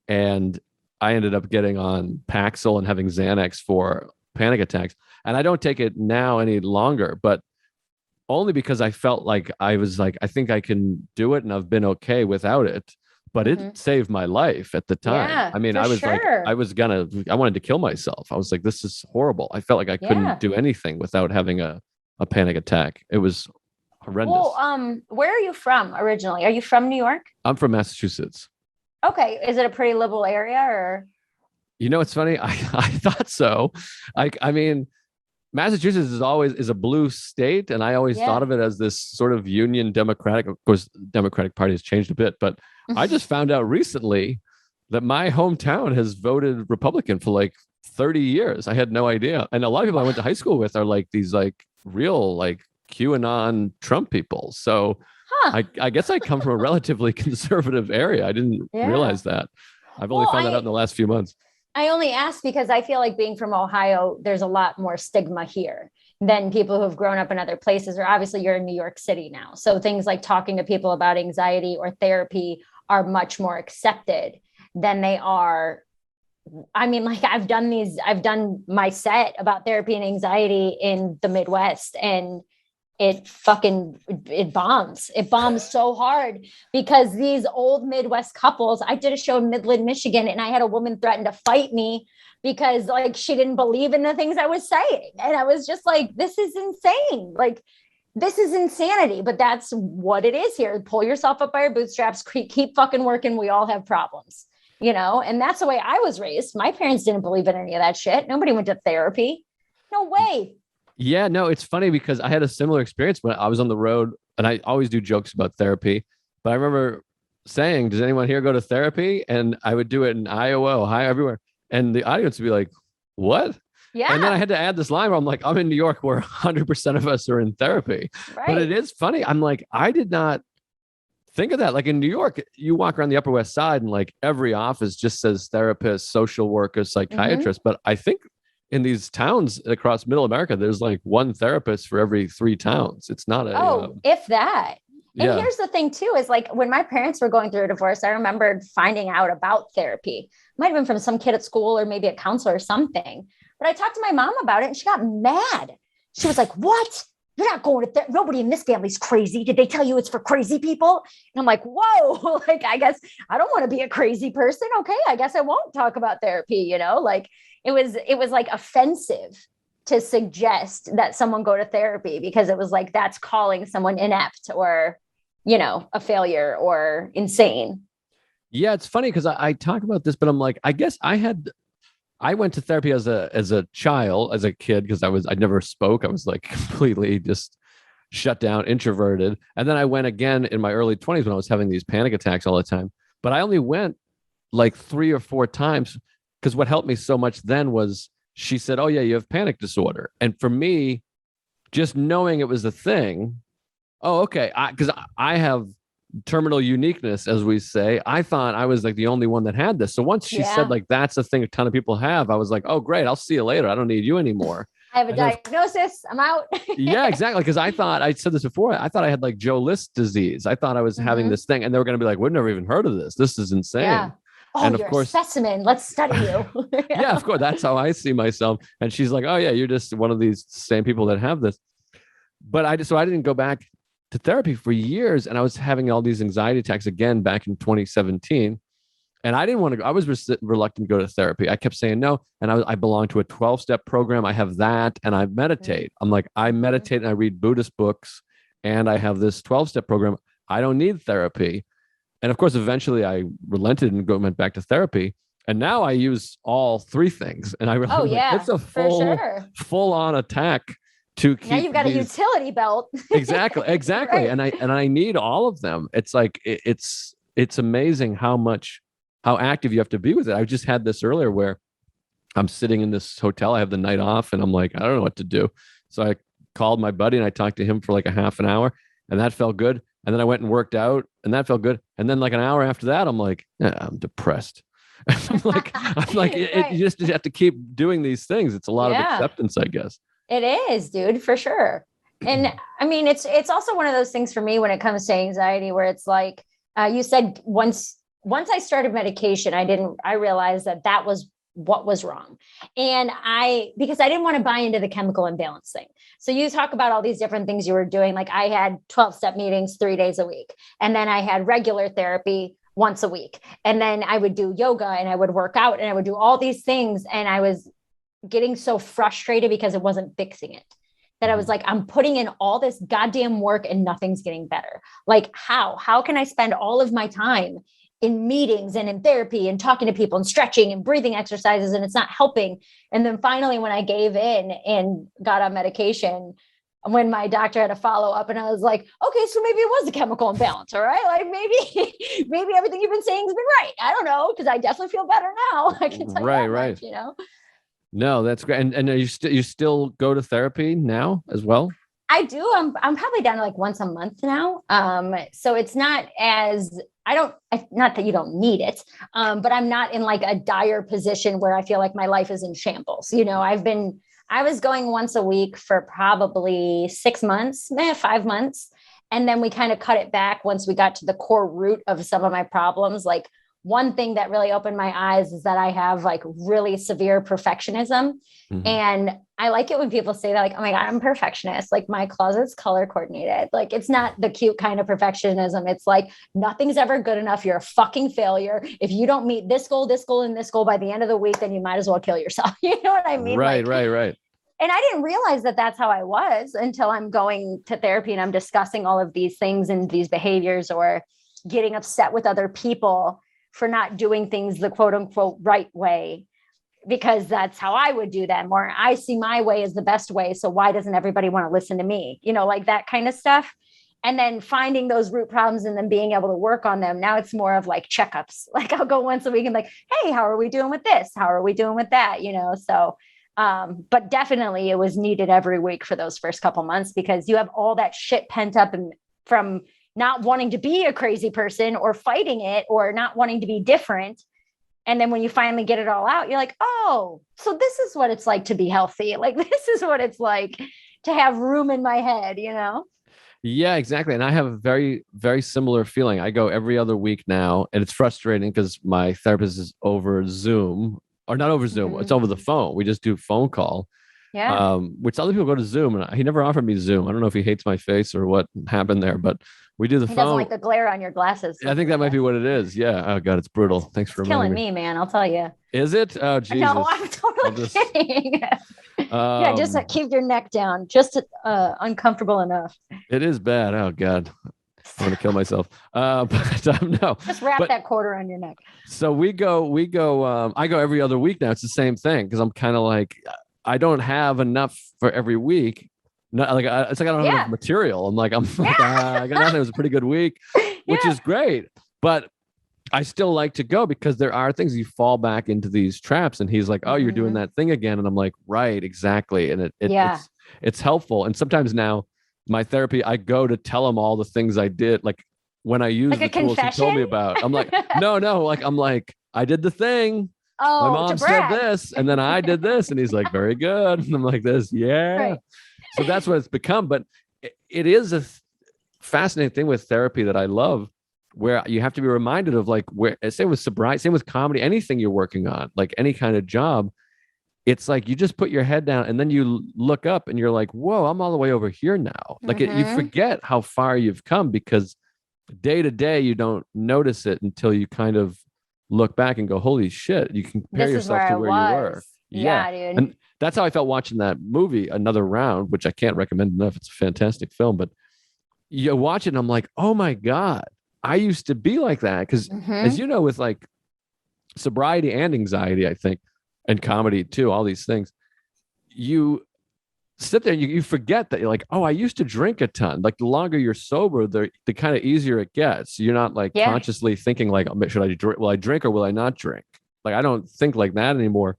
And I ended up getting on Paxil and having Xanax for panic attacks. And I don't take it now any longer, but only because I felt like I was like, I think I can do it, and I've been okay without it. But it saved my life at the time. Yeah, I mean, I was like, I wanted to kill myself. I was like, this is horrible. I felt like I couldn't do anything without having a a panic attack. It was horrendous. Well, where are you from originally? Are you from New York? I'm from Massachusetts. Okay. Is it a pretty liberal area or? You know, it's funny. I thought so. I mean, Massachusetts is a blue state, and I always thought of it as this sort of Union Democratic. Of course, the Democratic Party has changed a bit, but I just found out recently that my hometown has voted Republican for like 30 years. I had no idea, and a lot of people I went to high school with are like these like real like QAnon Trump people. So I guess I come from a relatively conservative area. I didn't realize that. I've only found that out in the last few months. I only ask because I feel like being from Ohio, there's a lot more stigma here than people who've grown up in other places, or obviously you're in New York City now. So things like talking to people about anxiety or therapy are much more accepted than they are. I mean, like I've done my set about therapy and anxiety in the Midwest, and it bombs. It bombs so hard because these old Midwest couples, I did a show in Midland, Michigan, and I had a woman threaten to fight me because like she didn't believe in the things I was saying. And I was just like, this is insane. Like, this is insanity, but that's what it is here. Pull yourself up by your bootstraps, keep fucking working. We all have problems, you know? And that's the way I was raised. My parents didn't believe in any of that shit. Nobody went to therapy. No way. Yeah, no, it's funny because I had a similar experience when I was on the road, and I always do jokes about therapy, but I remember saying, does anyone here go to therapy? And I would do it in Iowa, Ohio, everywhere. And the audience would be like, what? Yeah. And then I had to add this line where I'm like, I'm in New York where 100% of us are in therapy. Right. But it is funny. I'm like, I did not think of that. Like in New York, you walk around the Upper West Side and like every office just says therapist, social worker, psychiatrist. But I think in these towns across middle America, there's like one therapist for every 3 towns. It's not a, if that. And yeah. here's the thing too, is like when my parents were going through a divorce, I remembered finding out about therapy. Might have been from some kid at school or maybe a counselor or something. But I talked to my mom about it and she got mad. She was like, what? You're not going to therapy. Nobody in this family's crazy. Did they tell you it's for crazy people? And I'm like, whoa, like, I guess I don't want to be a crazy person. Okay. I guess I won't talk about therapy, you know, like it was like offensive to suggest that someone go to therapy because it was like, that's calling someone inept or, you know, a failure or insane. Yeah. It's funny because I talk about this, but I'm like, I guess I went to therapy as a child, as a kid, because I never spoke. I was like completely just shut down, introverted. And then I went again in my early 20s when I was having these panic attacks all the time. But I only went like 3 or 4 times because what helped me so much then was she said, oh yeah, you have panic disorder. And for me, just knowing it was a thing, oh, okay. Because I have terminal uniqueness, as we say. I thought I was like the only one that had this. So once she said like, that's a thing a ton of people have, I was like, oh, great. I'll see you later. I don't need you anymore. I have a diagnosis. I'm out. Yeah, exactly. Because I thought, I said this before, I thought I had like Joe List disease. I thought I was having this thing and they were going to be like, we've never even heard of this. This is insane. Yeah. Oh, and of course, a specimen. Let's study you. Yeah, of course. That's how I see myself. And she's like, oh yeah, you're just one of these same people that have this. But I didn't go back to therapy for years. And I was having all these anxiety attacks again back in 2017. And I didn't want to go. I was reluctant to go to therapy. I kept saying no. And I belong to a 12-step program. I have that. And I meditate. I'm like, I meditate and I read Buddhist books. And I have this 12-step program. I don't need therapy. And of course, eventually I relented and went back to therapy. And now I use all 3 things. And I realized it's a full on attack to keep. Now you've got a utility belt. Exactly. Right. And I need all of them. It's like, it's amazing how active you have to be with it. I just had this earlier where I'm sitting in this hotel. I have the night off and I'm like, I don't know what to do. So I called my buddy and I talked to him for like a half an hour and that felt good. And then I went and worked out and that felt good. And then like an hour after that, I'm like, I'm depressed. I'm like, right. You just have to keep doing these things. It's a lot of acceptance, I guess. It is, dude, for sure. And I mean, it's also one of those things for me when it comes to anxiety, where it's like, you said once I started medication, I realized that was what was wrong. And because I didn't want to buy into the chemical imbalance thing. So you talk about all these different things you were doing. Like I had 12-step meetings 3 days a week. And then I had regular therapy once a week. And then I would do yoga and I would work out and I would do all these things. And I was getting so frustrated because it wasn't fixing it. that I was like, I'm putting in all this goddamn work and nothing's getting better. Like how can I spend all of my time in meetings and in therapy and talking to people and stretching and breathing exercises and it's not helping? And then finally, when I gave in and got on medication, when my doctor had a follow up and I was like, okay, so maybe it was a chemical imbalance. All right. Like maybe everything you've been saying has been right. I don't know. Cause I definitely feel better now. I can tell you that much, you know? No, that's great. And are you still go to therapy now as well? I do. I'm probably down to like once a month now. So it's not as, not that you don't need it, but I'm not in like a dire position where I feel like my life is in shambles. You know, I was going once a week for probably 6 months, 5 months. And then we kind of cut it back once we got to the core root of some of my problems. Like one thing that really opened my eyes is that I have like really severe perfectionism. And I like it when people say that, like, oh my God, I'm a perfectionist. Like my closet's color coordinated. Like it's not the cute kind of perfectionism. It's like nothing's ever good enough. You're a fucking failure. If you don't meet this goal, and this goal by the end of the week, then you might as well kill yourself. You know what I mean? Right. And I didn't realize that that's how I was until I'm going to therapy and I'm discussing all of these things and these behaviors, or getting upset with other people for not doing things the quote unquote right way, because that's how I would do them, or I see my way as the best way. So why doesn't everybody want to listen to me? You know, like that kind of stuff. And then finding those root problems and then being able to work on them. Now it's more of like checkups. Like I'll go once a week and like, hey, how are we doing with this? How are we doing with that? You know, so, but definitely it was needed every week for those first couple months, because you have all that shit pent up and from not wanting to be a crazy person or fighting it or not wanting to be different. And then when you finally get it all out, you're like, oh, so this is what it's like to be healthy. Like, this is what it's like to have room in my head, you know? Yeah, exactly. And I have a very, very similar feeling. I go every other week now, and it's frustrating because my therapist is over Zoom, or not over Zoom. It's over the phone. We just do phone call. Yeah. Which other people go to Zoom, and he never offered me Zoom. I don't know if he hates my face or what happened there, but we do the He phone. doesn't like the glare on your glasses. I think that might be what it is. Yeah. Oh God, it's brutal. Thanks for reminding killing me, man. I'll tell you. Is it? Oh Jesus. No, I'm totally kidding. Yeah, just keep your neck down. Just uncomfortable enough. It is bad. Oh God. I'm gonna kill myself. But no. Just wrap that quarter on your neck. So we go. I go every other week now. It's the same thing because I'm kind of like, I don't have enough for every week. Not like it's like I don't have enough material. I'm like I got nothing. It was a pretty good week, which is great. But I still like to go because there are things you fall back into these traps. And he's like, "Oh, you're doing that thing again," and I'm like, "Right, exactly." And it's helpful. And sometimes now my therapy, I go to tell him all the things I did, like when I use the tools he told me about. I'm like, no, like I'm like, I did the thing. Oh, my mom said this, and then I did this, and he's like, very good. And I'm like, this, Right. So that's what it's become. But it is a fascinating thing with therapy that I love, where you have to be reminded of like where, same with sobriety, same with comedy, anything you're working on, like any kind of job. It's like you just put your head down and then you look up and you're like, whoa, I'm all the way over here now. Like you forget how far you've come because day to day, you don't notice it until you kind of look back and go, holy shit, you can compare yourself to where you were. Yeah, dude. And that's how I felt watching that movie, Another Round, which I can't recommend enough. It's a fantastic film, but you watch it and I'm like, oh my God, I used to be like that. Because as you know, with like sobriety and anxiety, I think, and comedy too, all these things, you sit there and you forget that you're like, oh, I used to drink a ton. Like the longer you're sober, the kind of easier it gets. You're not like consciously thinking like, should I drink? Will I drink or will I not drink? Like, I don't think like that anymore.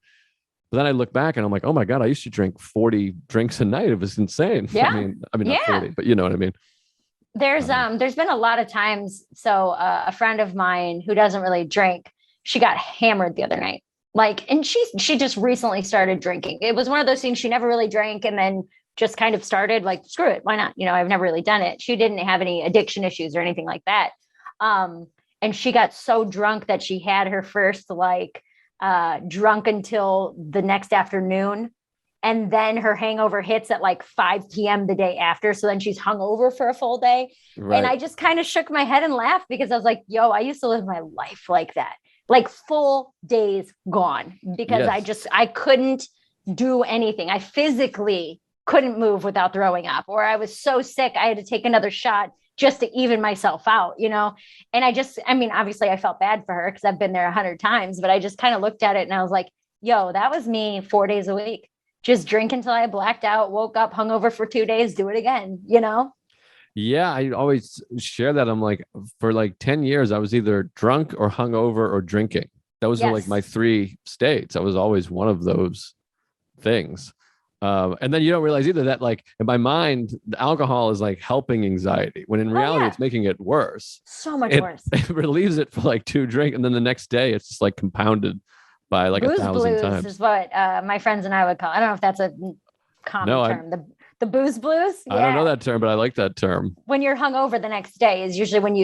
But then I look back and I'm like, oh my God, I used to drink 40 drinks a night. It was insane. Yeah. I mean, not 40, but you know what I mean? There's been a lot of times. So a friend of mine who doesn't really drink, she got hammered the other night. Like, and she just recently started drinking. It was one of those things she never really drank and then just kind of started like, screw it. Why not? You know, I've never really done it. She didn't have any addiction issues or anything like that. And she got so drunk that she had her first like drunk until the next afternoon. And then her hangover hits at like 5 p.m. the day after. So then she's hungover for a full day. Right. And I just kind of shook my head and laughed because I was like, yo, I used to live my life like that. Like full days gone because I couldn't do anything. I physically couldn't move without throwing up, or I was so sick I had to take another shot just to even myself out, you know? And I mean, obviously I felt bad for her because I've been there 100 times, but I just kind of looked at it and I was like, yo, that was me 4 days a week. Just drink until I blacked out, woke up, hungover for 2 days, do it again, you know? Yeah, I always share that. I'm like, for like 10 years, I was either drunk or hungover or drinking. Those were like my 3 states. I was always one of those things. And then you don't realize either that, like, in my mind, the alcohol is like helping anxiety, when in reality, it's making it worse. So much worse. It relieves it for like 2 drinks, and then the next day it's just like compounded by like booze 1,000 blues times. is what my friends and I would call. I don't know if that's a common term. The booze blues. Yeah. I don't know that term, but I like that term. When you're hungover the next day is usually when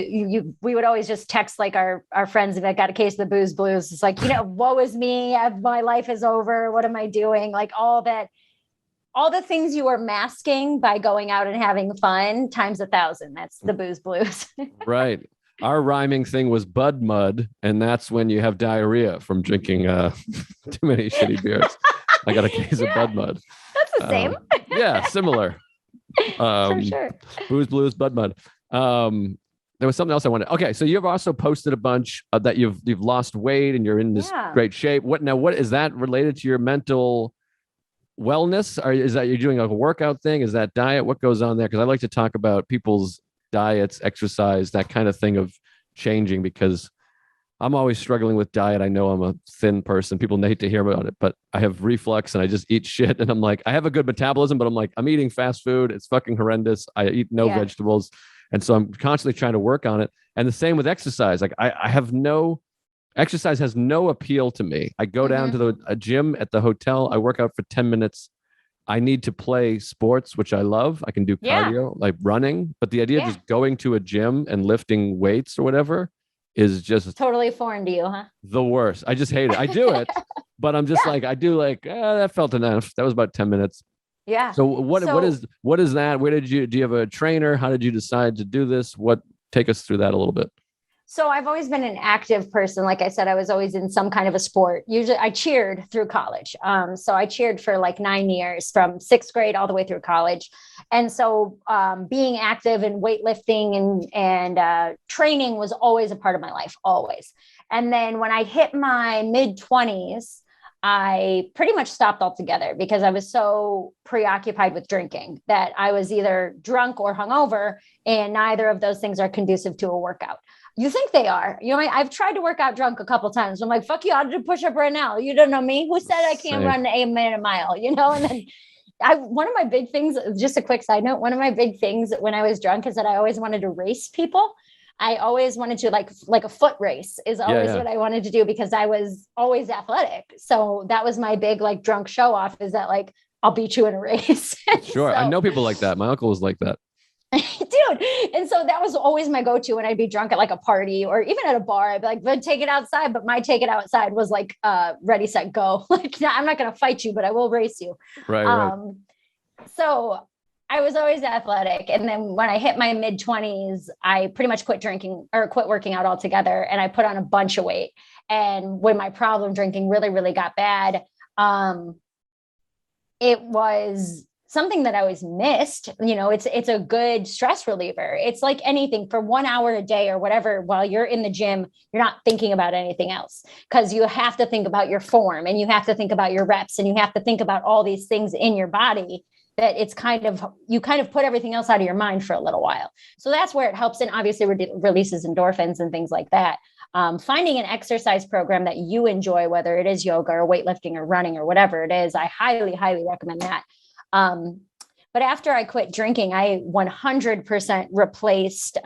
we would always just text like our friends that got a case of the booze blues. It's like, you know, woe is me. My life is over. What am I doing? Like all the things you are masking by going out and having fun times 1,000. That's the booze blues. Right. Our rhyming thing was Bud Mud, and that's when you have diarrhea from drinking too many shitty beers. I got a case of Bud Mud. That's the same. Yeah, similar. For sure. Booze Blues, Bud Mud. There was something else I wanted. Okay, so you've also posted a bunch that you've lost weight and you're in this great shape. What is that related to your mental wellness? Or is that you're doing a workout thing? Is that diet? What goes on there? Because I like to talk about people's diets, exercise, that kind of thing of changing, because I'm always struggling with diet. I know I'm a thin person. People hate to hear about it, but I have reflux and I just eat shit. And I'm like, I have a good metabolism, but I'm like, I'm eating fast food. It's fucking horrendous. I eat no vegetables. And so I'm constantly trying to work on it. And the same with exercise. Like I have exercise has no appeal to me. I go down to a gym at the hotel. I work out for 10 minutes. I need to play sports, which I love. I can do cardio, like running. But the idea of just going to a gym and lifting weights or whatever is just totally foreign to you, huh? The worst. I just hate it. I do it, but I'm just like, I do like, that felt enough. That was about 10 minutes. Yeah. So what is that? Where do you have a trainer? How did you decide to do this? Take us through that a little bit. So I've always been an active person. Like I said, I was always in some kind of a sport. Usually I cheered through college. So I cheered for like 9 years from 6th grade all the way through college. And so being active and weightlifting and training was always a part of my life, always. And then when I hit my mid-20s, I pretty much stopped altogether because I was so preoccupied with drinking that I was either drunk or hungover, and neither of those things are conducive to a workout. You think they are, you know, I've tried to work out drunk a couple of times. I'm like, fuck you, I'll do push up right now. You don't know me. Who said I can't run a minute mile, you know? And then one of my big things, just a quick side note, one of my big things when I was drunk is that I always wanted to race people. I always wanted to like a foot race is always what I wanted to do because I was always athletic. So that was my big like drunk show off, is that like, I'll beat you in a race. Sure. So, I know people like that. My uncle was like that. Dude. And so that was always my go-to when I'd be drunk at like a party or even at a bar. I'd be like, but take it outside. But my take it outside was like, ready, set, go. Like, I'm not going to fight you, but I will race you. Right. So I was always athletic. And then when I hit my mid-20s, I pretty much quit drinking or quit working out altogether. And I put on a bunch of weight. And when my problem drinking really, really got bad, it was something that I always missed. You know, it's a good stress reliever. It's like anything for 1 hour a day or whatever, while you're in the gym, you're not thinking about anything else because you have to think about your form and you have to think about your reps and you have to think about all these things in your body that you kind of put everything else out of your mind for a little while. So that's where it helps. And obviously releases endorphins and things like that. Finding an exercise program that you enjoy, whether it is yoga or weightlifting or running or whatever it is, I highly, highly recommend that. But after I quit drinking, I 100% replaced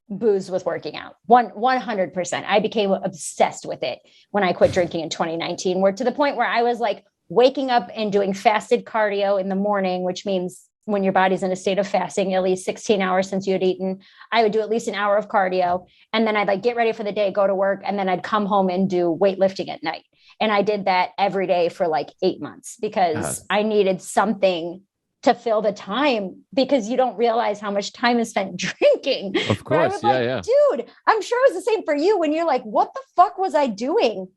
booze with working out. 100%. I became obsessed with it when I quit drinking in 2019, to the point where I was like waking up and doing fasted cardio in the morning, which means when your body's in a state of fasting, at least 16 hours since you had eaten, I would do at least an hour of cardio. And then I'd like get ready for the day, go to work. And then I'd come home and do weightlifting at night. And I did that every day for like 8 months because I needed something to fill the time, because you don't realize how much time is spent drinking. Of course. Yeah. Dude, I'm sure it was the same for you when you're like, what the fuck was I doing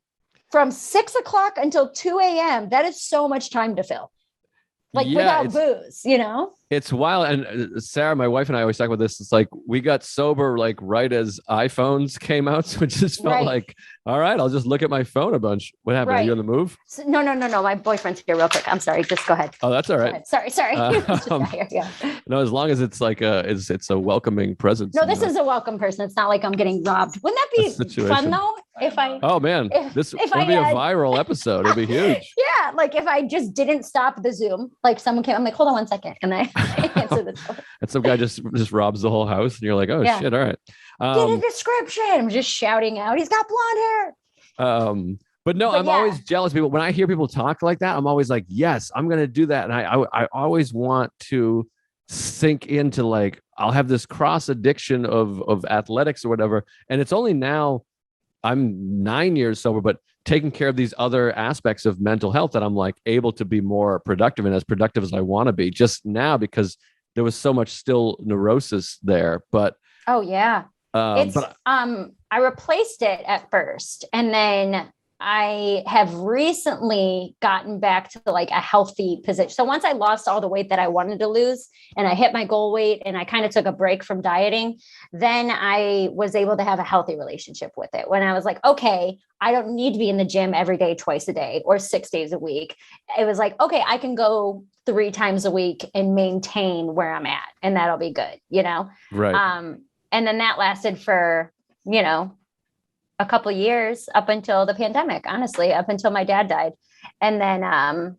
from 6 o'clock until 2 a.m.? That is so much time to fill. like Yeah, without booze, you know? it's wild. And Sarah, my wife, and I always talk about this. It's like we got sober like right as iPhones came out. So it just felt Right. like, all right, I'll just look at my phone a bunch. What happened? Are you Right. on the move? So, no. My boyfriend's here real quick. I'm sorry. Just go ahead. Oh, that's all Go right. ahead. Sorry. Just got here. Yeah. No, as long as it's like it's a welcoming presence. No, this is a welcome person. It's not like I'm getting robbed. Wouldn't that be situation. fun though? If I Oh man, this if would I be a had- viral episode. It'd be huge. Yeah, like if I just didn't stop the Zoom, like someone came, I'm like, hold on 1 second, and I answer the door. And some guy just robs the whole house, and you're like, oh Yeah. shit, all right. Get a description. I'm just shouting out. He's got blonde hair. But no, But I'm yeah. always jealous of people. When I hear people talk like that, I'm always like, yes, I'm gonna do that. And I always want to sink into like I'll have this cross addiction of athletics or whatever. And it's only now I'm 9 years sober, but taking care of these other aspects of mental health that I'm like able to be more productive and as productive as I want to be just now because there was so much still neurosis there. But Oh yeah. It's but I replaced it at first, and then I have recently gotten back to like a healthy position. So once I lost all the weight that I wanted to lose and I hit my goal weight and I kind of took a break from dieting, then I was able to have a healthy relationship with it. When I was like, okay, I don't need to be in the gym every day, twice a day or 6 days a week. It was like, okay, I can go 3 times a week and maintain where I'm at, and that'll be good, you know? right. And then that lasted for, you know, a couple of years up until the pandemic, honestly, up until my dad died. And then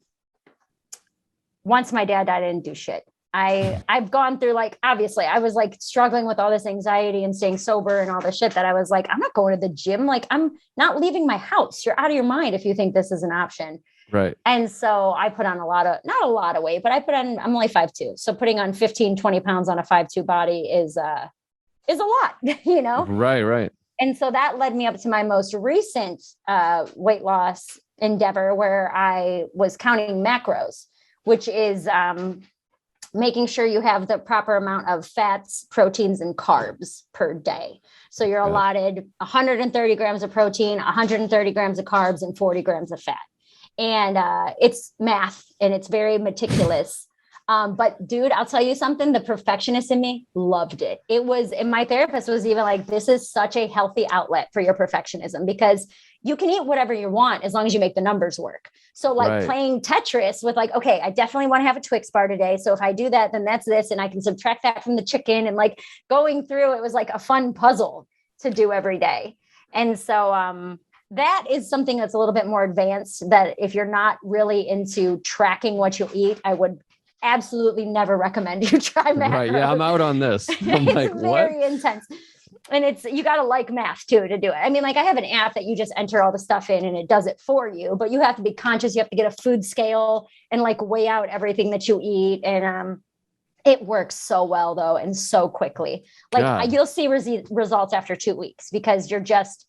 once my dad died, I didn't do shit. I've gone through like, obviously I was like struggling with all this anxiety and staying sober and all this shit that I was like, I'm not going to the gym. Like I'm not leaving my house. You're out of your mind if you think this is an option. Right. And so I put on not a lot of weight, but I'm only 5'2". So putting on 15, 20 pounds on a 5'2" body is a lot, you know? Right. And so that led me up to my most recent weight loss endeavor, where I was counting macros, which is making sure you have the proper amount of fats, proteins, and carbs per day. So you're allotted 130 grams of protein, 130 grams of carbs, and 40 grams of fat. And it's math, and it's very meticulous. But dude, I'll tell you something, the perfectionist in me loved it. It was, and my therapist was even like, this is such a healthy outlet for your perfectionism, because you can eat whatever you want as long as you make the numbers work. So like playing Tetris with like, okay, I definitely want to have a Twix bar today. So if I do that, then that's this, and I can subtract that from the chicken, and like going through, it was like a fun puzzle to do every day. And so, that is something that's a little bit more advanced, that if you're not really into tracking what you eat, I would absolutely never recommend you try macros. Right. Yeah, I'm out on this. I'm like, it's what? very intense. And you got to like math too to do it. I mean, like I have an app that you just enter all the stuff in and it does it for you, but you have to be conscious. You have to get a food scale and like weigh out everything that you eat. And it works so well though, and so quickly. Like you'll see results after 2 weeks, because you're just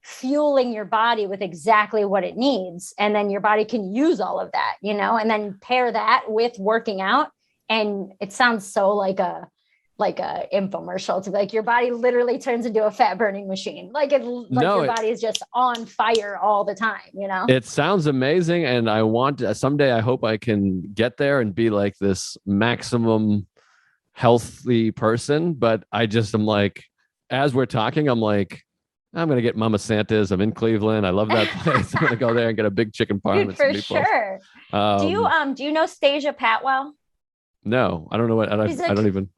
fueling your body with exactly what it needs. And then your body can use all of that, you know, and then pair that with working out. And it sounds so like a infomercial to be like, your body literally turns into a fat burning machine. Like your body is just on fire all the time, you know? It sounds amazing. And I want someday, I hope I can get there and be like this maximum healthy person. But I just am like, as we're talking, I'm like, I'm going to get Mama Santa's. I'm in Cleveland. I love that place. I'm going to go there and get a big chicken parm. Dude, for sure. Do you know Stasia Patwell? No, I don't know what, I don't even,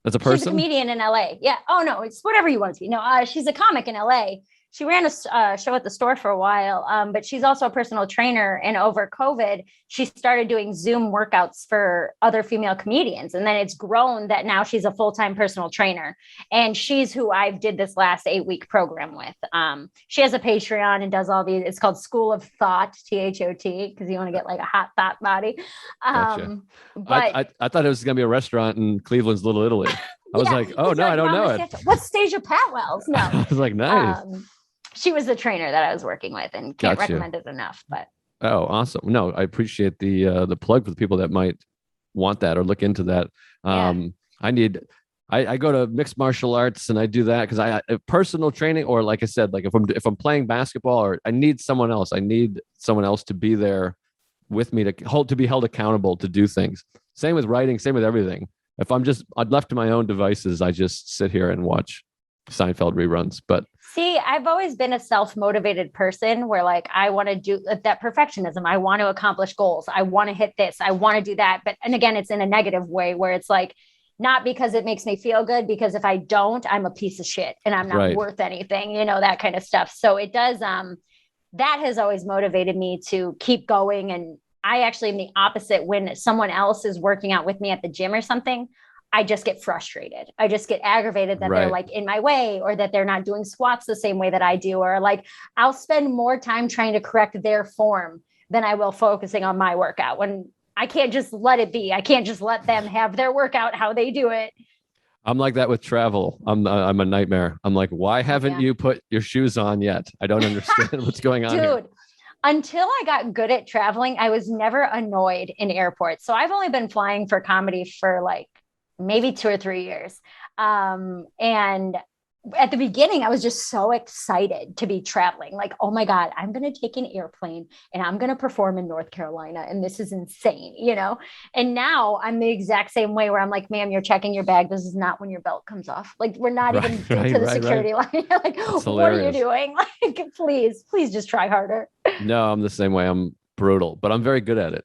that's a person? She's a comedian in LA. Yeah. Oh no, it's whatever you want it to be. No, she's a comic in LA. She ran a show at the store for a while, but she's also a personal trainer. And over COVID, she started doing Zoom workouts for other female comedians. And then it's grown that now she's a full-time personal trainer. And she's who I did this last 8-week program with. She has a Patreon and does all these. It's called School of Thought, THOT, because you want to get like a hot thought body. Gotcha. But I thought it was going to be a restaurant in Cleveland's Little Italy. I was like, oh no, I don't know it. What's Stasia Patwell's? No. I was like, nice. She was the trainer that I was working with, and can't recommend it enough. But oh, awesome! No, I appreciate the plug for the people that might want that or look into that. I go to mixed martial arts and I do that because I personal training, or like I said, like if I'm playing basketball, or I need someone else to be there with me to be held accountable to do things. Same with writing, same with everything. If I'm left to my own devices, I just sit here and watch Seinfeld reruns. But see, I've always been a self-motivated person where like, I want to do that perfectionism. I want to accomplish goals. I want to hit this. I want to do that. But, and again, it's in a negative way where it's like, not because it makes me feel good, because if I don't, I'm a piece of shit and I'm not worth anything, you know, that kind of stuff. So it does, that has always motivated me to keep going. And I actually am the opposite. When someone else is working out with me at the gym or something, I just get frustrated. I just get aggravated that they're like in my way, or that they're not doing squats the same way that I do. Or like, I'll spend more time trying to correct their form than I will focusing on my workout, when I can't just let it be. I can't just let them have their workout how they do it. I'm like that with travel. I'm a nightmare. I'm like, why haven't you put your shoes on yet? I don't understand what's going on here. Until I got good at traveling, I was never annoyed in airports. So I've only been flying for comedy for like maybe 2 or 3 years. And at the beginning, I was just so excited to be traveling. Like, oh my God, I'm going to take an airplane and I'm going to perform in North Carolina. And this is insane, you know? And now I'm the exact same way where I'm like, ma'am, you're checking your bag. This is not when your belt comes off. Like, we're not even to the security line. Like, what are you doing? Like, please just try harder. No, I'm the same way. I'm brutal, but I'm very good at it.